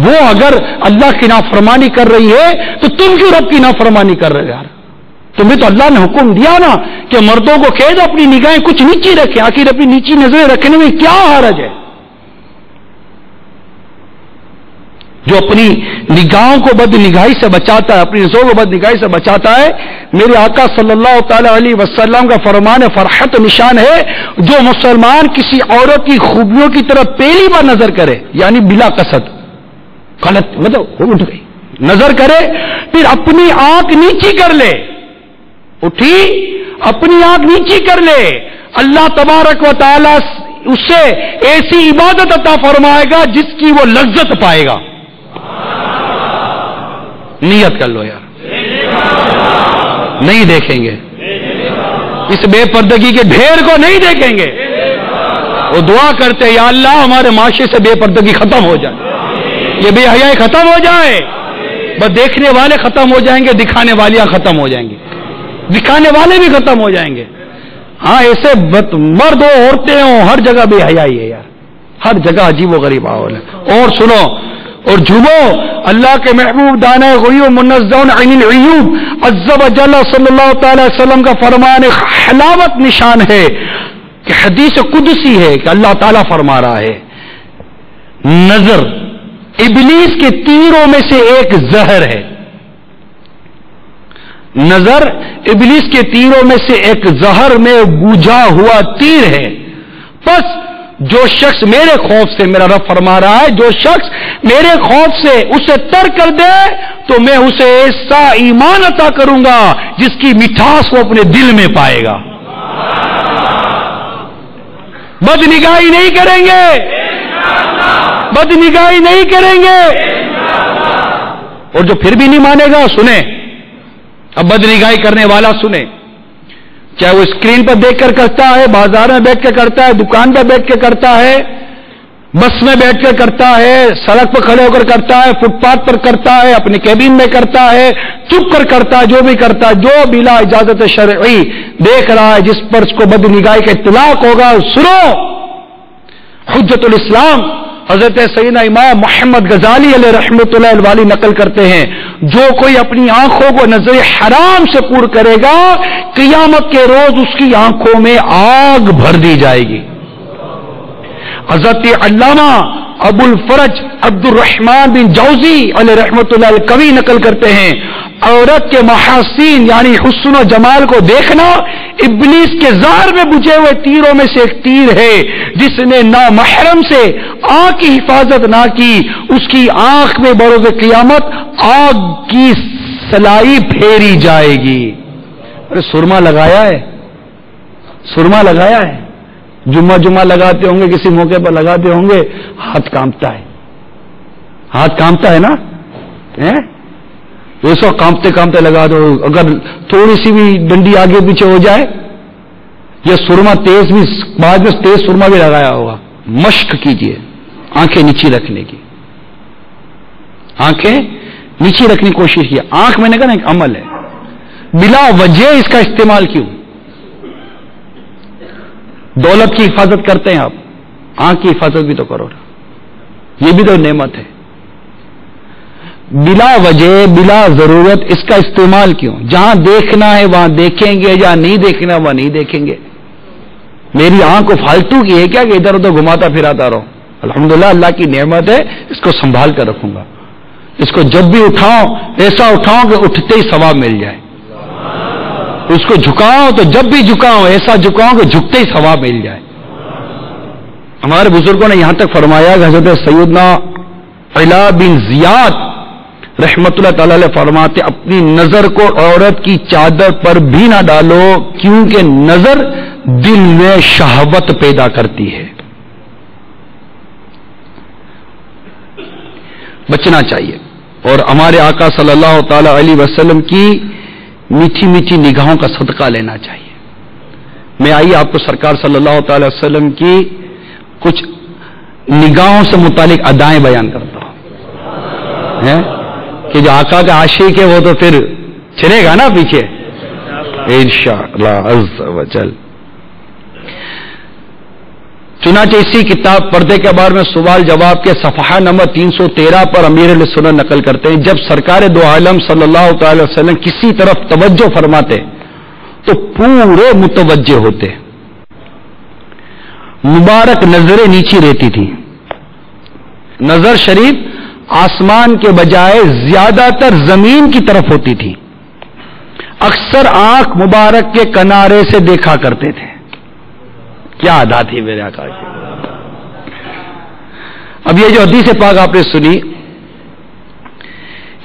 وہ اگر اللہ کی نافرمانی کر رہی ہے تو تم کیوں رب کی نافرمانی کر رہے ہو یار؟ تمہیں تو اللہ نے حکم دیا نا کہ مردوں کو کہہ دو اپنی نگاہیں کچھ نیچی رکھیں. آخر اپنی نیچی نظریں رکھنے میں کیا حرج ہے؟ جو اپنی نگاہوں کو بد نگاہی سے بچاتا ہے، اپنی نظروں کو بد نگاہی سے بچاتا ہے، میرے آقا صلی اللہ تعالی علیہ وسلم کا فرمان فرحت نشان ہے، جو مسلمان کسی عورت کی خوبیوں کی طرف پہلی بار نظر کرے، یعنی بلا قصد، غلط مطلب وہ اٹھ گئی نظر کرے، پھر اپنی آنکھ نیچی کر لے، اٹھی اپنی آنکھ نیچی کر لے، اللہ تبارک و تعالی اس سے ایسی عبادت عطا فرمائے گا جس کی وہ لذت پائے گا. نیت کر لو یار، نہیں دیکھیں گے اس بے پردگی کے ڈھیر کو، نہیں دیکھیں گے. وہ دعا کرتے یا اللہ ہمارے معاشرے سے بے پردگی ختم ہو جائے، یہ بے حیائی ختم ہو جائے. بس دیکھنے والے ختم ہو جائیں گے، دکھانے والیاں ختم ہو جائیں گے، دکھانے والے بھی ختم ہو جائیں گے. ہاں ایسے مرد ہو عورتیں ہوں، ہر جگہ بے حیائی ہے یار، ہر جگہ عجیب و غریب ماحول ہے. اور سنو اور جھومو، اللہ کے محبوب دانہ غیوب منزہ عن العیوب عز و جل صلی اللہ تعالی وسلم کا فرمان حلاوت نشان ہے کہ حدیث قدسی ہے کہ اللہ تعالیٰ فرما رہا ہے، نظر ابلیس کے تیروں میں سے ایک زہر ہے. نظر ابلیس کے تیروں میں سے ایک زہر میں بوجھا ہوا تیر ہے. بس جو شخص میرے خوف سے، میرا رب فرما رہا ہے، جو شخص میرے خوف سے اسے ترک کر دے تو میں اسے ایسا ایمان عطا کروں گا جس کی مٹھاس وہ اپنے دل میں پائے گا. بد نگاہی نہیں کریں گے، بد نگاہی نہیں کریں گے. اور جو پھر بھی نہیں مانے گا سنیں، اب بد نگاہی کرنے والا سنیں، چاہے وہ اسکرین پر دیکھ کر کرتا ہے، بازار میں بیٹھ کے کرتا ہے، دکان پر بیٹھ کے کرتا ہے، بس میں بیٹھ کے کرتا ہے، سڑک پر کھڑے ہو کر کرتا ہے، فٹ پاتھ پر کرتا ہے، اپنے کیبن میں کرتا ہے، چپ کر کرتا ہے، جو بھی کرتا ہے، جو بلا اجازت شرعی دیکھ رہا ہے، جس پر اس کو بد نگاہی کا اطلاق ہوگا. سنو، حجت الاسلام حضرت سیدنا امام محمد غزالی علیہ رحمۃ اللہ الوالی نقل کرتے ہیں، جو کوئی اپنی آنکھوں کو نظر حرام سے پور کرے گا، قیامت کے روز اس کی آنکھوں میں آگ بھر دی جائے گی. حضرت علامہ ابو الفرج عبد الرحمن بن جوزی علیہ رحمۃ اللہ القوی نقل کرتے ہیں، عورت کے محاسین یعنی حسن و جمال کو دیکھنا ابلیس کے زہر میں بجھے ہوئے تیروں میں سے ایک تیر ہے. جس نے نامحرم سے آنکھ کی حفاظت نہ کی، اس کی آنکھ میں بروز قیامت آگ کی سلائی پھیری جائے گی. ارے سرما لگایا ہے، سرما لگایا ہے، جمعہ لگاتے ہوں گے، کسی موقع پر لگاتے ہوں گے، ہاتھ کانپتا ہے، ہاتھ کانپتا ہے نا، ایسا کانپتے کانپتے لگا دو. اگر تھوڑی سی بھی ڈنڈی آگے پیچھے ہو جائے، یا سرما تیز بھی، بعد میں تیز سرما بھی لگایا ہوگا، مشق کیجئے آنکھیں نیچی رکھنے کی، آنکھیں نیچی رکھنے کی کوشش کیے. آنکھ میں نے کہا نا ایک عمل ہے، بلا وجہ اس کا استعمال کیوں؟ دولت کی حفاظت کرتے ہیں آپ، آنکھ کی حفاظت بھی تو کرو نا، یہ بھی تو نعمت ہے. بلا وجہ بلا ضرورت اس کا استعمال کیوں؟ جہاں دیکھنا ہے وہاں دیکھیں گے، جہاں نہیں دیکھنا وہاں نہیں دیکھیں گے. میری آنکھ کو فالتو کی ہے کیا کہ ادھر ادھر گھماتا پھراتا رہو؟ الحمدللہ اللہ کی نعمت ہے، اس کو سنبھال کر رکھوں گا. اس کو جب بھی اٹھاؤں ایسا اٹھاؤں کہ اٹھتے ہی ثواب مل جائے. اس کو جھکاؤں تو جب بھی جھکاؤں ایسا جھکاؤں کہ جھکتے ہی ثواب مل جائے. ہمارے بزرگوں نے یہاں تک فرمایا کہ حضرت سیدنا علا بن زیاد رحمت اللہ تعالی علیہ فرماتے اپنی نظر کو عورت کی چادر پر بھی نہ ڈالو کیونکہ نظر دل میں شہوت پیدا کرتی ہے. بچنا چاہیے اور ہمارے آقا صلی اللہ تعالی علیہ وسلم کی میٹھی میٹھی نگاہوں کا صدقہ لینا چاہیے. میں آئیے آپ کو سرکار صلی اللہ تعالی وسلم کی کچھ نگاہوں سے متعلق ادائیں بیان کرتا ہوں کہ جو آقا کا عاشق ہے وہ تو پھر چلے گا نا پیچھے انشاءاللہ عز و جل. چنانچہ اسی کتاب پردے کے بارے میں سوال جواب کے صفحہ نمبر 313 پر امیر علیہ سنت نقل کرتے ہیں جب سرکار دو عالم صلی اللہ تعالی وسلم کسی طرف توجہ فرماتے تو پورے متوجہ ہوتے. مبارک نظریں نیچی رہتی تھی. نظر شریف آسمان کے بجائے زیادہ تر زمین کی طرف ہوتی تھی. اکثر آنکھ مبارک کے کنارے سے دیکھا کرتے تھے. کیا ادا تھی میرے آقا کی. اب یہ جو حدیث پاک آپ نے سنی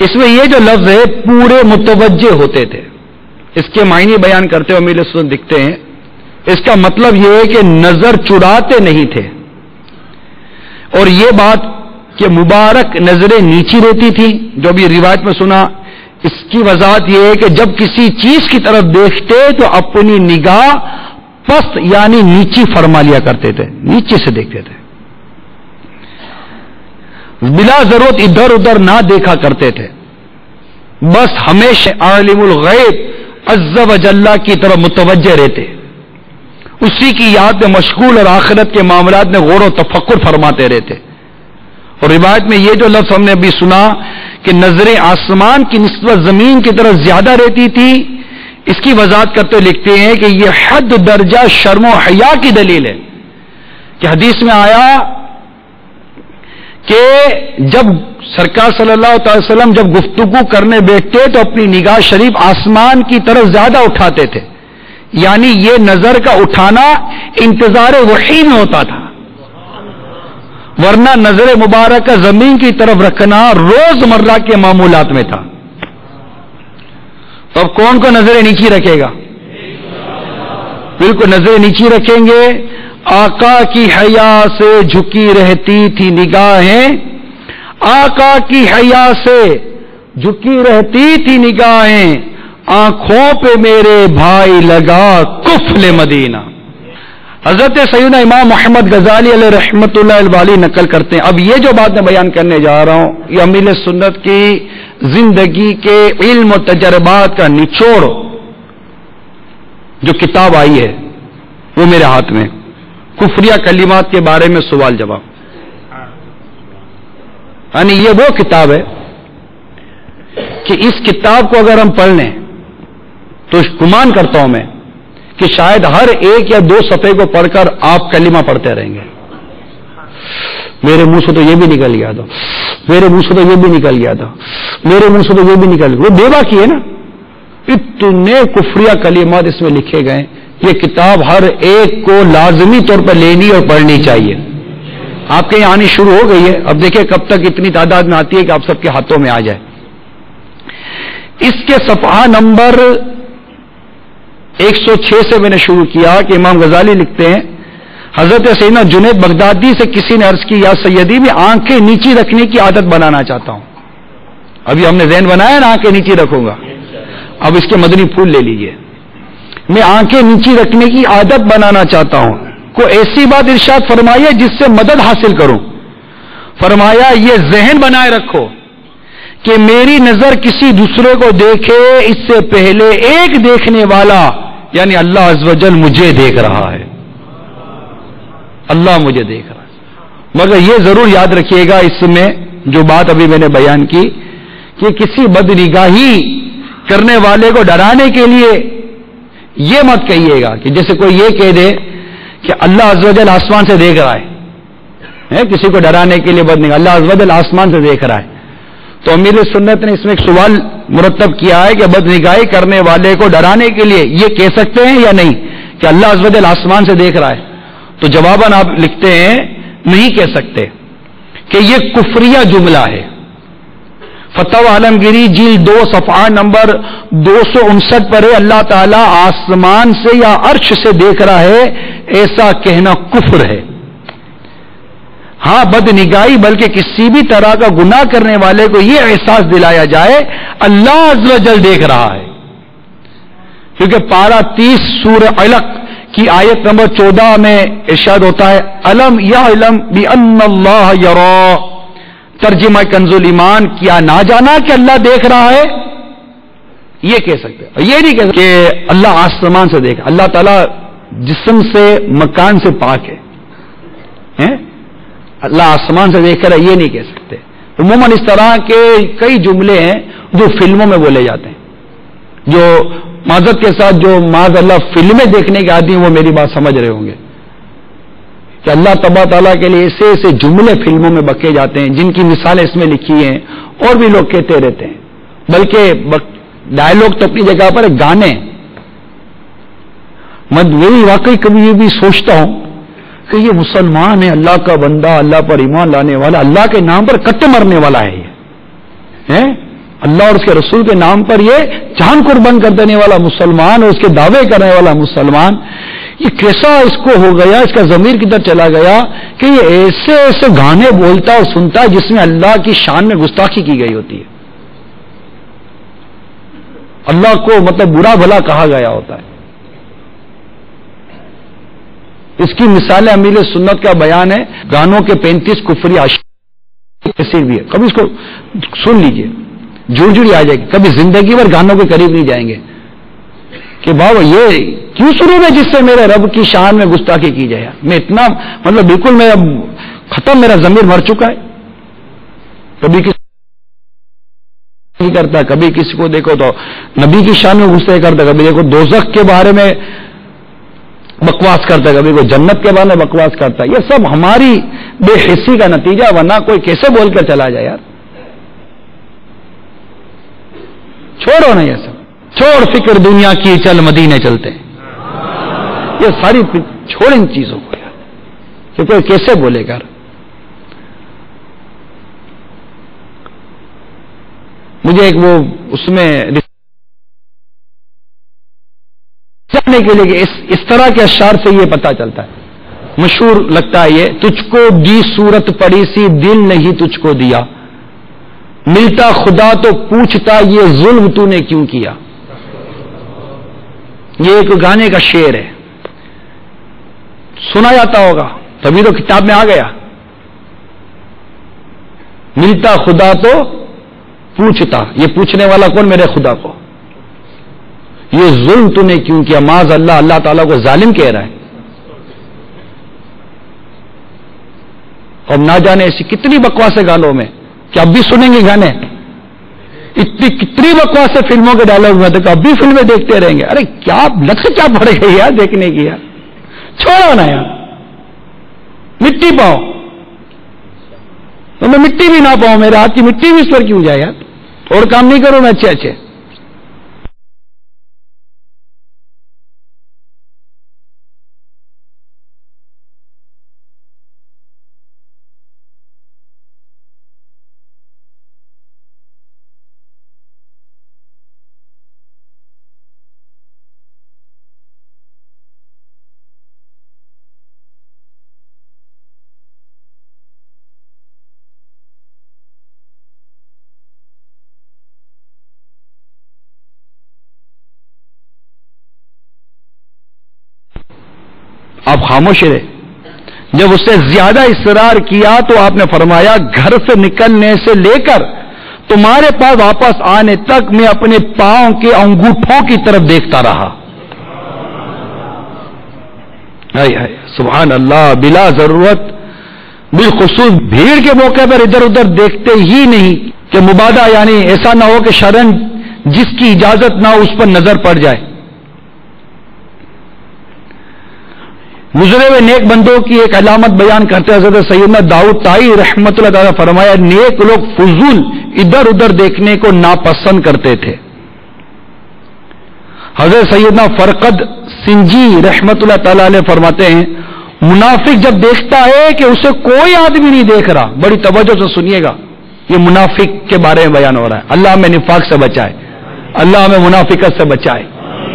اس میں یہ جو لفظ ہے پورے متوجہ ہوتے تھے اس کے معنی بیان کرتے ہوئے میرے سن دکھتے ہیں. اس کا مطلب یہ ہے کہ نظر چڑاتے نہیں تھے اور یہ بات کہ مبارک نظریں نیچی رہتی تھی جو ابھی روایت میں سنا اس کی وضاحت یہ ہے کہ جب کسی چیز کی طرف دیکھتے تو اپنی نگاہ پست یعنی نیچی فرما لیا کرتے تھے نیچے سے دیکھتے تھے بلا ضرورت ادھر ادھر نہ دیکھا کرتے تھے بس ہمیشہ عالم الغیب عز و جل کی طرف متوجہ رہتے اسی کی یاد میں مشغول اور آخرت کے معاملات میں غور و تفکر فرماتے رہتے. اور روایت میں یہ جو لفظ ہم نے ابھی سنا کہ نظریں آسمان کی نسبت زمین کی طرف زیادہ رہتی تھی اس کی وضاحت کرتے لکھتے ہیں کہ یہ حد درجہ شرم و حیا کی دلیل ہے کہ حدیث میں آیا کہ جب سرکار صلی اللہ تعالی وسلم جب گفتگو کرنے بیٹھتے تو اپنی نگاہ شریف آسمان کی طرف زیادہ اٹھاتے تھے یعنی یہ نظر کا اٹھانا انتظار وحی میں ہوتا تھا ورنہ نظر مبارکہ زمین کی طرف رکھنا روز مرہ کے معمولات میں تھا. تو اب کون کو نظریں نیچی رکھے گا؟ بالکل نظریں نیچی رکھیں گے. آقا کی حیا سے جھکی رہتی تھی نگاہیں آقا کی حیا سے جھکی رہتی تھی نگاہیں آنکھوں پہ میرے بھائی لگا کفل مدینہ. حضرت سیدنا امام محمد غزالی علیہ رحمت اللہ الوالی نقل کرتے ہیں. اب یہ جو بات میں بیان کرنے جا رہا ہوں یہ امیر سنت کی زندگی کے علم و تجربات کا نچوڑ جو کتاب آئی ہے وہ میرے ہاتھ میں کفریہ کلمات کے بارے میں سوال جواب یعنی یہ وہ کتاب ہے کہ اس کتاب کو اگر ہم پڑھ لیں تو گمان کرتا ہوں میں کہ شاید ہر ایک یا دو صفحے کو پڑھ کر آپ کلمہ پڑھتے رہیں گے. میرے منہ سے تو یہ بھی نکل گیا تھا میرے منہ سے تو یہ بھی نکل گیا تھا میرے منہ سے تو یہ بھی نکل گیا. وہ بے باکی ہے نا اتنے کفریہ کلمات اس میں لکھے گئے. یہ کتاب ہر ایک کو لازمی طور پر لینی اور پڑھنی چاہیے. آپ کے یہاں آنی شروع ہو گئی ہے اب دیکھیں کب تک اتنی تعداد میں آتی ہے کہ آپ سب کے ہاتھوں میں آ جائے. اس کے صفحہ نمبر 106 سے میں نے شروع کیا کہ امام غزالی لکھتے ہیں حضرت سیدنا جنید بغدادی سے کسی نے عرض کی یا سیدی میں آنکھیں نیچی رکھنے کی عادت بنانا چاہتا ہوں. ابھی ہم نے ذہن بنایا نا آنکھیں نیچی رکھوں گا. اب اس کے مدنی پھول لے لیجئے. میں آنکھیں نیچی رکھنے کی عادت بنانا چاہتا ہوں. کوئی ایسی بات ارشاد فرمائیے جس سے مدد حاصل کروں. فرمایا یہ ذہن بنائے رکھو کہ میری نظر کسی دوسرے کو دیکھے اس سے پہلے ایک دیکھنے والا یعنی اللہ عز و جل مجھے دیکھ رہا ہے. اللہ مجھے دیکھ رہا ہے. مگر یہ ضرور یاد رکھیے گا اس میں جو بات ابھی میں نے بیان کی کہ کسی بدنگاہی کرنے والے کو ڈرانے کے لیے یہ مت کہیے گا کہ جیسے کوئی یہ کہہ دے کہ اللہ عز و جل آسمان سے دیکھ رہا ہے. کسی کو ڈرانے کے لیے بدنگاہ اللہ عز و جل آسمان سے دیکھ رہا ہے. تو امیر سنت نے اس میں ایک سوال مرتب کیا ہے کہ بدنگاہی کرنے والے کو ڈرانے کے لیے یہ کہہ سکتے ہیں یا نہیں کہ اللہ عز و جل آسمان سے دیکھ رہا ہے. تو جواباً آپ لکھتے ہیں نہیں کہہ سکتے کہ یہ کفریہ جملہ ہے. فتح عالمگیری جلد 2 صفحہ نمبر 259 پر ہے، اللہ تعالیٰ آسمان سے یا عرش سے دیکھ رہا ہے، ایسا کہنا کفر ہے۔ ہاں بد نگاہی بلکہ کسی بھی طرح کا گناہ کرنے والے کو یہ احساس دلایا جائے اللہ عز و جل دیکھ رہا ہے، کیونکہ پارہ 30 سورہ علق کی آیت نمبر 14 میں ارشاد ہوتا ہے الم یعلم بان اللہ یرا، ترجمہ کنز الایمان، کیا نہ جانا کہ اللہ دیکھ رہا ہے؟ یہ کہہ سکتے ہیں، یہ نہیں کہہ سکتے کہ اللہ آسمان سے دیکھ، اللہ تعالیٰ جسم سے مکان سے پاک ہے، اللہ آسمان سے دیکھ رہا ہے، یہ نہیں کہہ سکتے۔ عموماً اس طرح کے کئی جملے ہیں جو فلموں میں بولے جاتے ہیں، جو معذرت کے ساتھ جو معاذ اللہ فلمیں دیکھنے کے عادی ہیں وہ میری بات سمجھ رہے ہوں گے کہ اللہ تبارک تعالیٰ کے لیے ایسے ایسے جملے فلموں میں بکے جاتے ہیں جن کی مثالیں اس میں لکھی ہیں، اور بھی لوگ کہتے رہتے ہیں، بلکہ ڈائلاگ تو اپنی جگہ پر گانے۔ میں وہی واقعی کبھی یہ بھی سوچتا ہوں کہ یہ مسلمان ہے، اللہ کا بندہ، اللہ پر ایمان لانے والا، اللہ کے نام پر کٹ مرنے والا ہے یہ، اللہ اور اس کے رسول کے نام پر یہ جان قربان کر دینے والا مسلمان اور اس کے دعوے کرنے والا مسلمان، یہ کیسا اس کو ہو گیا، اس کا ضمیر کدھر چلا گیا کہ یہ ایسے ایسے گانے بولتا اور سنتا ہے جس میں اللہ کی شان میں گستاخی کی گئی ہوتی ہے، اللہ کو مطلب برا بھلا کہا گیا ہوتا ہے۔ اس کی مثال امیل سنت کا بیان ہے، گانوں کے 35 کفری اشعار بھی ہے، کبھی اس کو سن لیجئے، جڑ جڑی آ جائے گی، کبھی زندگی بھر گانوں کے قریب نہیں جائیں گے کہ بابا یہ کیوں شروع میں جس سے میرے رب کی شان میں گستاخی کی جائے، میں اتنا مطلب بالکل میں اب ختم، میرا ضمیر مر چکا ہے، کبھی کسی کرتا، کبھی کسی کو دیکھو تو نبی کی شان میں گستاخی کرتا، کبھی دیکھو دوزخ کے بارے میں بکواس کرتا ہے، کبھی کوئی جنت کے بارے میں بکواس کرتا ہے، یہ سب ہماری بے حسی کا نتیجہ، ورنہ کوئی کیسے بول کر چلا جائے یار، چھوڑو نا یہ سب، چھوڑ فکر دنیا کی، چل مدینے چلتے ہیں، یہ ساری چھوڑ ان چیزوں کو یار، کہ کوئی کیسے بولے گا۔ مجھے ایک وہ اس میں جاننے کے لیے کہ اس طرح کے اشعار سے یہ پتہ چلتا ہے، مشہور لگتا ہے یہ، تجھ کو دی صورت پڑی سی دل نہیں تجھ کو دیا، ملتا خدا تو پوچھتا یہ ظلم تو نے کیوں کیا۔ یہ ایک گانے کا شعر ہے، سنا جاتا ہوگا تبھی تو کتاب میں آ گیا، ملتا خدا تو پوچھتا، یہ پوچھنے والا کون؟ میرے خدا کو، یہ ظلم تو نے کیوں کیا، معاذ اللہ، اللہ تعالیٰ کو ظالم کہہ رہا ہے۔ اور نہ جانے ایسی کتنی بکواس ہے گانوں میں کہ اب بھی سنیں گے گانے، کتنی بکواس ہے فلموں کے ڈائلاگ میں، تو اب بھی فلمیں دیکھتے رہیں گے، ارے کیا لت کیا پڑے گئی یار دیکھنے کی یار، چھوڑو نا یار، مٹی پاؤ تو میں مٹی بھی نہ پاؤں، میرے ہاتھ کی مٹی بھی اس پر کیوں جائے یار، اور کام نہیں کروں میں اچھے اچھے۔ آپ خاموش رہے، جب اس سے زیادہ اصرار کیا تو آپ نے فرمایا گھر سے نکلنے سے لے کر تمہارے پاس واپس آنے تک میں اپنے پاؤں کے انگوٹھوں کی طرف دیکھتا رہا۔ سبحان اللہ، بلا ضرورت، بالخصوص بھیڑ کے موقع پر ادھر ادھر دیکھتے ہی نہیں کہ مبادا، یعنی ایسا نہ ہو کہ شرن جس کی اجازت نہ ہو اس پر نظر پڑ جائے۔ گزرے ہوئے نیک بندوں کی ایک علامت بیان کرتے حضرت سیدنا داؤد طائی رحمۃ اللہ تعالیٰ فرمایا، نیک لوگ فضول ادھر ادھر دیکھنے کو ناپسند کرتے تھے۔ حضرت سیدنا فرقد سنجی رحمۃ اللہ تعالیٰ علیہ فرماتے ہیں، منافق جب دیکھتا ہے کہ اسے کوئی آدمی نہیں دیکھ رہا، بڑی توجہ سے سنیے گا، یہ منافق کے بارے میں بیان ہو رہا ہے. اللہ ہمیں نفاق سے بچائے, اللہ ہمیں منافقت سے بچائے.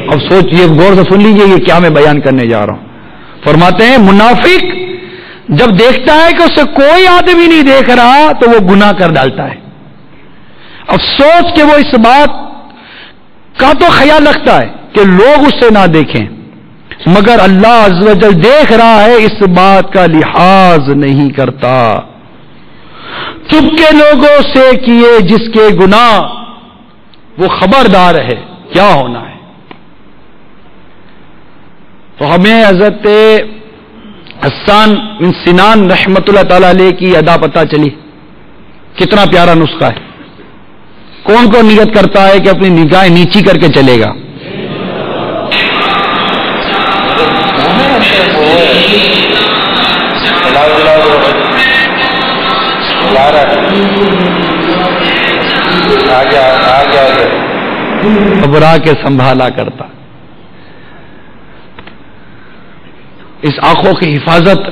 اب سوچئے, غور سے سن لیجئے یہ کیا میں بیان کرنے جا رہا ہوں. فرماتے ہیں منافق جب دیکھتا ہے کہ اسے کوئی آدمی نہیں دیکھ رہا تو وہ گناہ کر ڈالتا ہے. افسوس کہ وہ اس بات کا تو خیال رکھتا ہے کہ لوگ اسے نہ دیکھیں, مگر اللہ عز و جل دیکھ رہا ہے, اس بات کا لحاظ نہیں کرتا. چپ کے لوگوں سے کیے جس کے گناہ, وہ خبردار ہے کیا ہونا ہے. تو ہمیں حضرت حسان بن سنان رحمت اللہ تعالی علیہ کی ادا پتہ چلی. کتنا پیارا نسخہ ہے. کون کون نیت کرتا ہے کہ اپنی نگاہیں نیچی کر کے چلے گا؟ گھبرا کے سنبھالا کرتا. اس آنکھوں کی حفاظت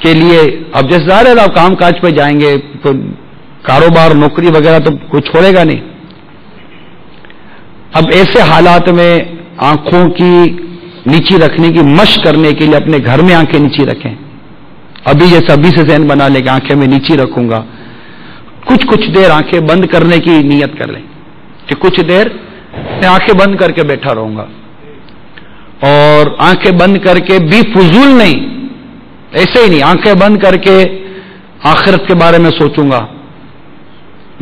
کے لیے اب جیسے ظاہر ہے آپ کام کاج پہ جائیں گے تو کاروبار نوکری وغیرہ تو کوئی چھوڑے گا نہیں. اب ایسے حالات میں آنکھوں کی نیچی رکھنے کی مشق کرنے کے لیے اپنے گھر میں آنکھیں نیچی رکھیں. ابھی جیسے ابھی سے ذہن بنا لیں کہ آنکھیں میں نیچی رکھوں گا. کچھ دیر آنکھیں بند کرنے کی نیت کر لیں کہ کچھ دیر میں آنکھیں بند کر کے بیٹھا رہوں گا, اور آنکھیں بند کر کے بھی فضول نہیں, ایسے ہی نہیں, آنکھیں بند کر کے آخرت کے بارے میں سوچوں گا,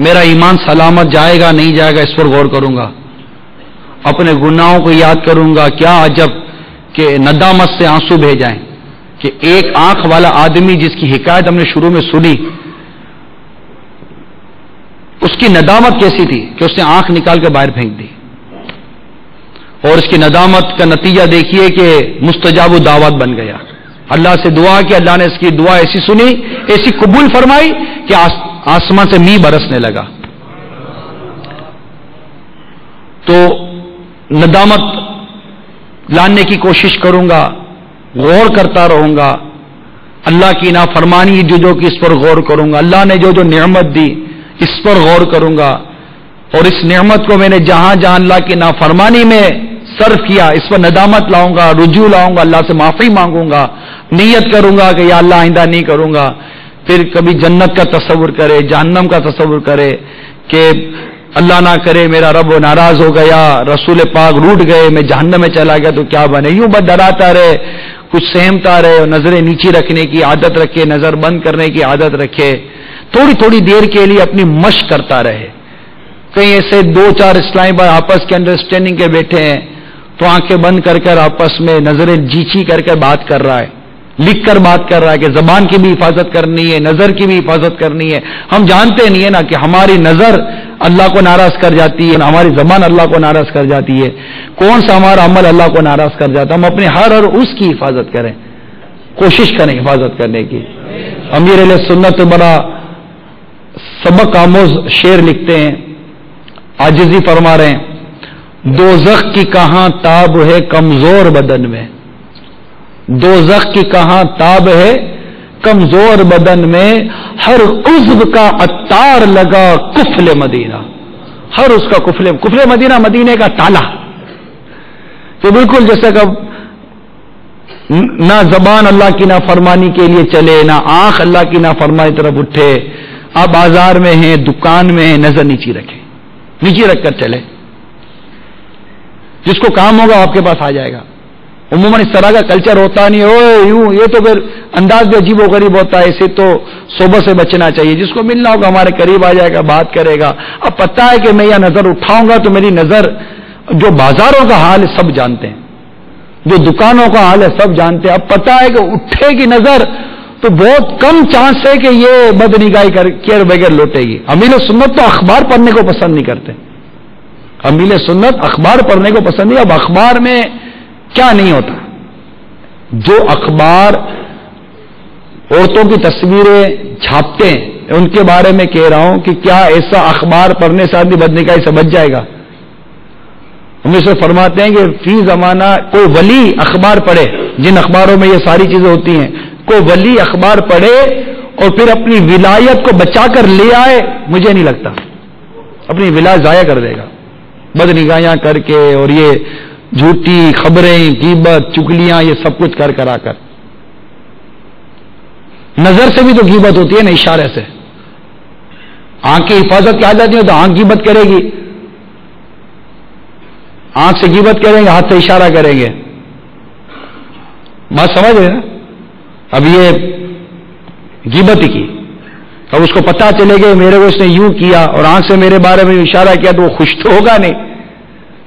میرا ایمان سلامت جائے گا نہیں جائے گا اس پر غور کروں گا, اپنے گناہوں کو یاد کروں گا. کیا عجب کہ ندامت سے آنسو بہہ جائیں کہ ایک آنکھ والا آدمی جس کی حکایت ہم نے شروع میں سنی, اس کی ندامت کیسی تھی کہ اس نے آنکھ نکال کے باہر پھینک دی, اور اس کی ندامت کا نتیجہ دیکھیے کہ مستجاب دعوت بن گیا. اللہ سے دعا کہ اللہ نے اس کی دعا ایسی سنی, ایسی قبول فرمائی کہ آسمان سے می برسنے لگا. تو ندامت لانے کی کوشش کروں گا, غور کرتا رہوں گا, اللہ کی نافرمانی جو کہ اس پر غور کروں گا, اللہ نے جو نعمت دی اس پر غور کروں گا, اور اس نعمت کو میں نے جہاں جہاں اللہ کی نافرمانی میں صرف کیا اس پر ندامت لاؤں گا, رجوع لاؤں گا, اللہ سے معافی مانگوں گا, نیت کروں گا کہ یا اللہ آئندہ نہیں کروں گا. پھر کبھی جنت کا تصور کرے, جہنم کا تصور کرے کہ اللہ نہ کرے میرا رب ناراض ہو گیا, رسول پاک روٹ گئے, میں جہنم میں چلا گیا تو کیا بنے. یوں بس ڈراتا رہے, کچھ سہمتا رہے, اور نظریں نیچی رکھنے کی عادت رکھے, نظر بند کرنے کی عادت رکھے, تھوڑی تھوڑی دیر کے لیے اپنی مشق کرتا رہے. کہیں ایسے 2-4 اسلامی بھائی آپس کے انڈرسٹینڈنگ کے بیٹھے ہیں تو آنکھیں بند کر کر آپس میں نظریں جیچی کر کے بات کر رہا ہے, لکھ کر بات کر رہا ہے کہ زبان کی بھی حفاظت کرنی ہے, نظر کی بھی حفاظت کرنی ہے. ہم جانتے نہیں ہے نا کہ ہماری نظر اللہ کو ناراض کر جاتی ہے, ہماری زبان اللہ کو ناراض کر جاتی ہے, کون سا ہمارا عمل اللہ کو ناراض کر جاتا ہے. ہم اپنے ہر اور اس کی حفاظت کریں, کوشش کریں حفاظت کرنے کی. امیر علیہ سنت بڑا سبق آموز شعر لکھتے ہیں, عاجزی فرما رہے ہیں, دوزخ کی کہاں تاب ہے کمزور بدن میں, دوزخ کی کہاں تاب ہے کمزور بدن میں, ہر عضو کا عطار لگا کفل مدینہ, ہر اس کا کفل مدینہ, مدینے کا تالا. تو بالکل جیسا کہ نہ زبان اللہ کی نافرمانی کے لیے چلے, نہ آنکھ اللہ کی نافرمانی طرف اٹھے. آپ بازار میں ہیں, دکان میں ہیں, نظر نیچی رکھیں, نیچی رکھ کر چلے. جس کو کام ہوگا آپ کے پاس آ جائے گا. عموماً اس طرح کا کلچر ہوتا نہیں, یوں یہ تو پھر انداز بھی عجیب و غریب ہوتا ہے. اسے تو صحبت سے بچنا چاہیے. جس کو ملنا ہوگا ہمارے قریب آ جائے گا, بات کرے گا. اب پتہ ہے کہ میں یہ نظر اٹھاؤں گا تو میری نظر, جو بازاروں کا حال ہے سب جانتے ہیں, جو دکانوں کا حال ہے سب جانتے ہیں. اب پتہ ہے کہ اٹھے گی نظر تو بہت کم چانس ہے کہ یہ بد نگاہی کر بغیر لوٹے گی. امیل سنت تو اخبار پڑھنے کو پسند نہیں کرتے. امیل سنت اخبار پڑھنے کو پسند نہیں. اب اخبار میں کیا نہیں ہوتا, جو اخبار عورتوں کی تصویریں چھاپتے ہیں ان کے بارے میں کہہ رہا ہوں کہ کیا ایسا اخبار پڑھنے سے آدمی بدنگاہی سے بچ جائے گا؟ ہم اسے فرماتے ہیں کہ فی زمانہ کوئی ولی اخبار پڑھے, جن اخباروں میں یہ ساری چیزیں ہوتی ہیں, کوئی ولی اخبار پڑھے اور پھر اپنی ولایت کو بچا کر لے آئے، مجھے نہیں لگتا اپنی ولایت ضائع کر دے گا بد نگاہیاں کر کے، اور یہ جھوٹی خبریں، غیبت، چگلیاں، یہ سب کچھ کر کر آ کر۔ نظر سے بھی تو غیبت ہوتی ہے نا، اشارے سے۔ آنکھ کی حفاظت کیا جاتی ہے تو آنکھ غیبت کرے گی، آنکھ سے غیبت کریں گے، ہاتھ سے اشارہ کریں گے، بات سمجھ رہے نا؟ اب یہ غیبت ہی کی، اب اس کو پتا چلے گا میرے کو اس نے یوں کیا اور آنکھ سے میرے بارے میں اشارہ کیا تو وہ خوش تو ہوگا نہیں،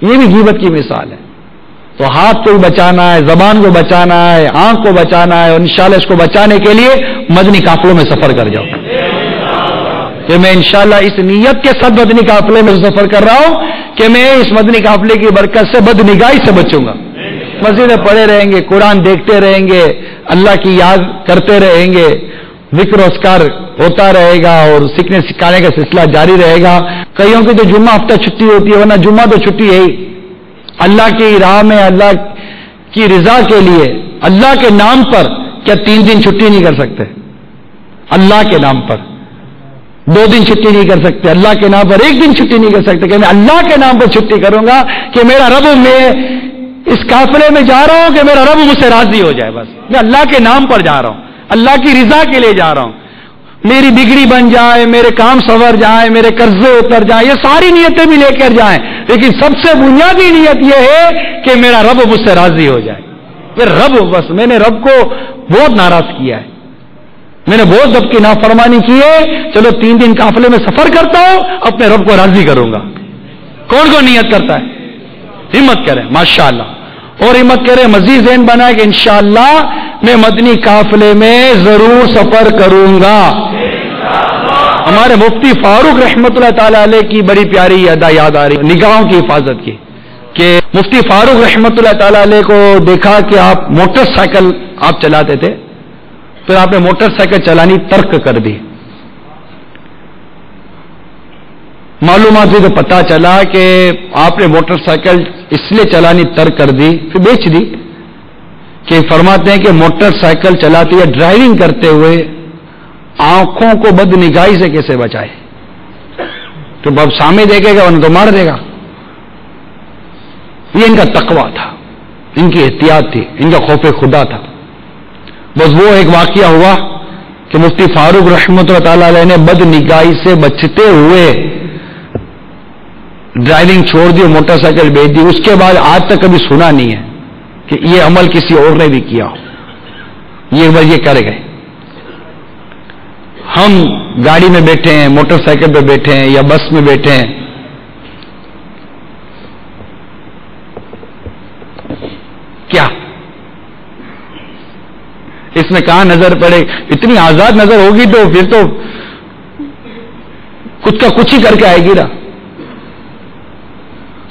یہ بھی غیبت کی مثال ہے۔ تو ہاتھ کو بھی بچانا ہے، زبان کو بچانا ہے، آنکھ کو بچانا ہے، اور انشاءاللہ اس کو بچانے کے لیے مدنی قافلوں میں سفر کر جاؤ کہ میں انشاءاللہ اس نیت کے ساتھ مدنی قافلے میں سفر کر رہا ہوں کہ میں اس مدنی قافلے کی برکت سے بد نگاہی سے بچوں گا۔ مسجدیں پڑھے رہیں گے، قرآن دیکھتے رہیں گے، اللہ کی یاد کرتے رہیں گے، ذکر و اذکار ہوتا رہے گا، اور سیکھنے سکھانے کا سلسلہ جاری رہے گا۔ کئیوں کی تو جمعہ ہفتہ چھٹی ہوتی ہے، ورنہ جمعہ تو چھٹی ہے ہی۔ اللہ کی راہ میں، اللہ کی رضا کے لیے، اللہ کے نام پر کیا 3 دن چھٹی نہیں کر سکتے؟ اللہ کے نام پر 2 دن چھٹی نہیں کر سکتے، اللہ کے نام پر 1 دن چھٹی نہیں کر سکتے کہ میں اللہ کے نام پر چھٹی کروں گا کہ میرا رب، میں اس قافلے میں جا رہا ہوں کہ میرا رب مجھ سے راضی ہو جائے، بس میں اللہ کے نام پر جا رہا ہوں، اللہ کی رضا کے لیے جا رہا ہوں، میری بگڑی بن جائے، میرے کام سنور جائیں، میرے قرضے اتر جائیں، یہ ساری نیتیں بھی لے کر جائیں، لیکن سب سے بنیادی نیت یہ ہے کہ میرا رب مجھ سے راضی ہو جائے۔ پھر رب، بس میں نے رب کو بہت ناراض کیا ہے، میں نے بہت رب کی نافرمانی کی ہے، چلو 3 دن قافلے میں سفر کرتا ہوں، اپنے رب کو راضی کروں گا۔ کون کون نیت کرتا ہے؟ ہمت کریں ماشاءاللہ، اور ہمت کریں، مزید ذہن بنائے کہ انشاءاللہ میں مدنی قافلے میں ضرور سفر کروں گا۔ ہمارے مفتی فاروق رحمۃ اللہ تعالی علیہ کی بڑی پیاری ادا یاد آ رہی، نگاہوں کی حفاظت کی، کہ مفتی فاروق رحمۃ اللہ تعالی علیہ کو دیکھا کہ آپ موٹر سائیکل آپ چلاتے تھے، پھر آپ نے موٹر سائیکل چلانی ترک کر دی۔ معلومات سے پتا چلا کہ آپ نے موٹر سائیکل اس لیے چلانی ترک کر دی، پھر بیچ دی، کہ فرماتے ہیں کہ موٹر سائیکل چلاتے یا ڈرائیونگ کرتے ہوئے آنکھوں کو بد نگاہی سے کیسے بچائے، تو اب سامنے دیکھے گا ورنہ تو مار دے گا۔ یہ ان کا تقویٰ تھا، ان کی احتیاط تھی، ان کا خوف خدا تھا۔ بس وہ ایک واقعہ ہوا کہ مفتی فاروق رحمۃ اللہ تعالی علیہ نے بد نگاہی سے بچتے ہوئے ڈرائیونگ چھوڑ دی، موٹر سائیکل بیچ دی۔ اس کے بعد آج تک کبھی سنا نہیں ہے کہ یہ عمل کسی اور نے بھی کیا ہو، یہ کر گئے۔ ہم گاڑی میں بیٹھے ہیں، موٹر سائیکل پہ بیٹھے ہیں یا بس میں بیٹھے ہیں، کیا اس میں کہاں نظر پڑے؟ اتنی آزاد نظر ہوگی تو پھر تو کچھ کا کچھ ہی کر کے آئے گی نا۔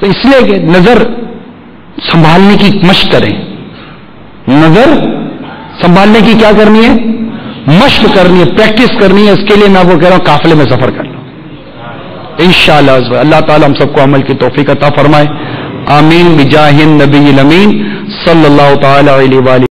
تو اس لیے کہ نظر سنبھالنے کی مشق کریں، نظر سنبھالنے کی کیا کرنی ہے؟ مشق کرنی ہے، پریکٹس کرنی ہے۔ اس کے لیے میں آپ کو کہہ رہا ہوں قافلے میں سفر کر لو انشاءاللہ۔ اللہ تعالیٰ ہم سب کو عمل کی توفیق عطا فرمائے، آمین بجاہ النبی الامین صلی اللہ تعالی علیہ وآلہ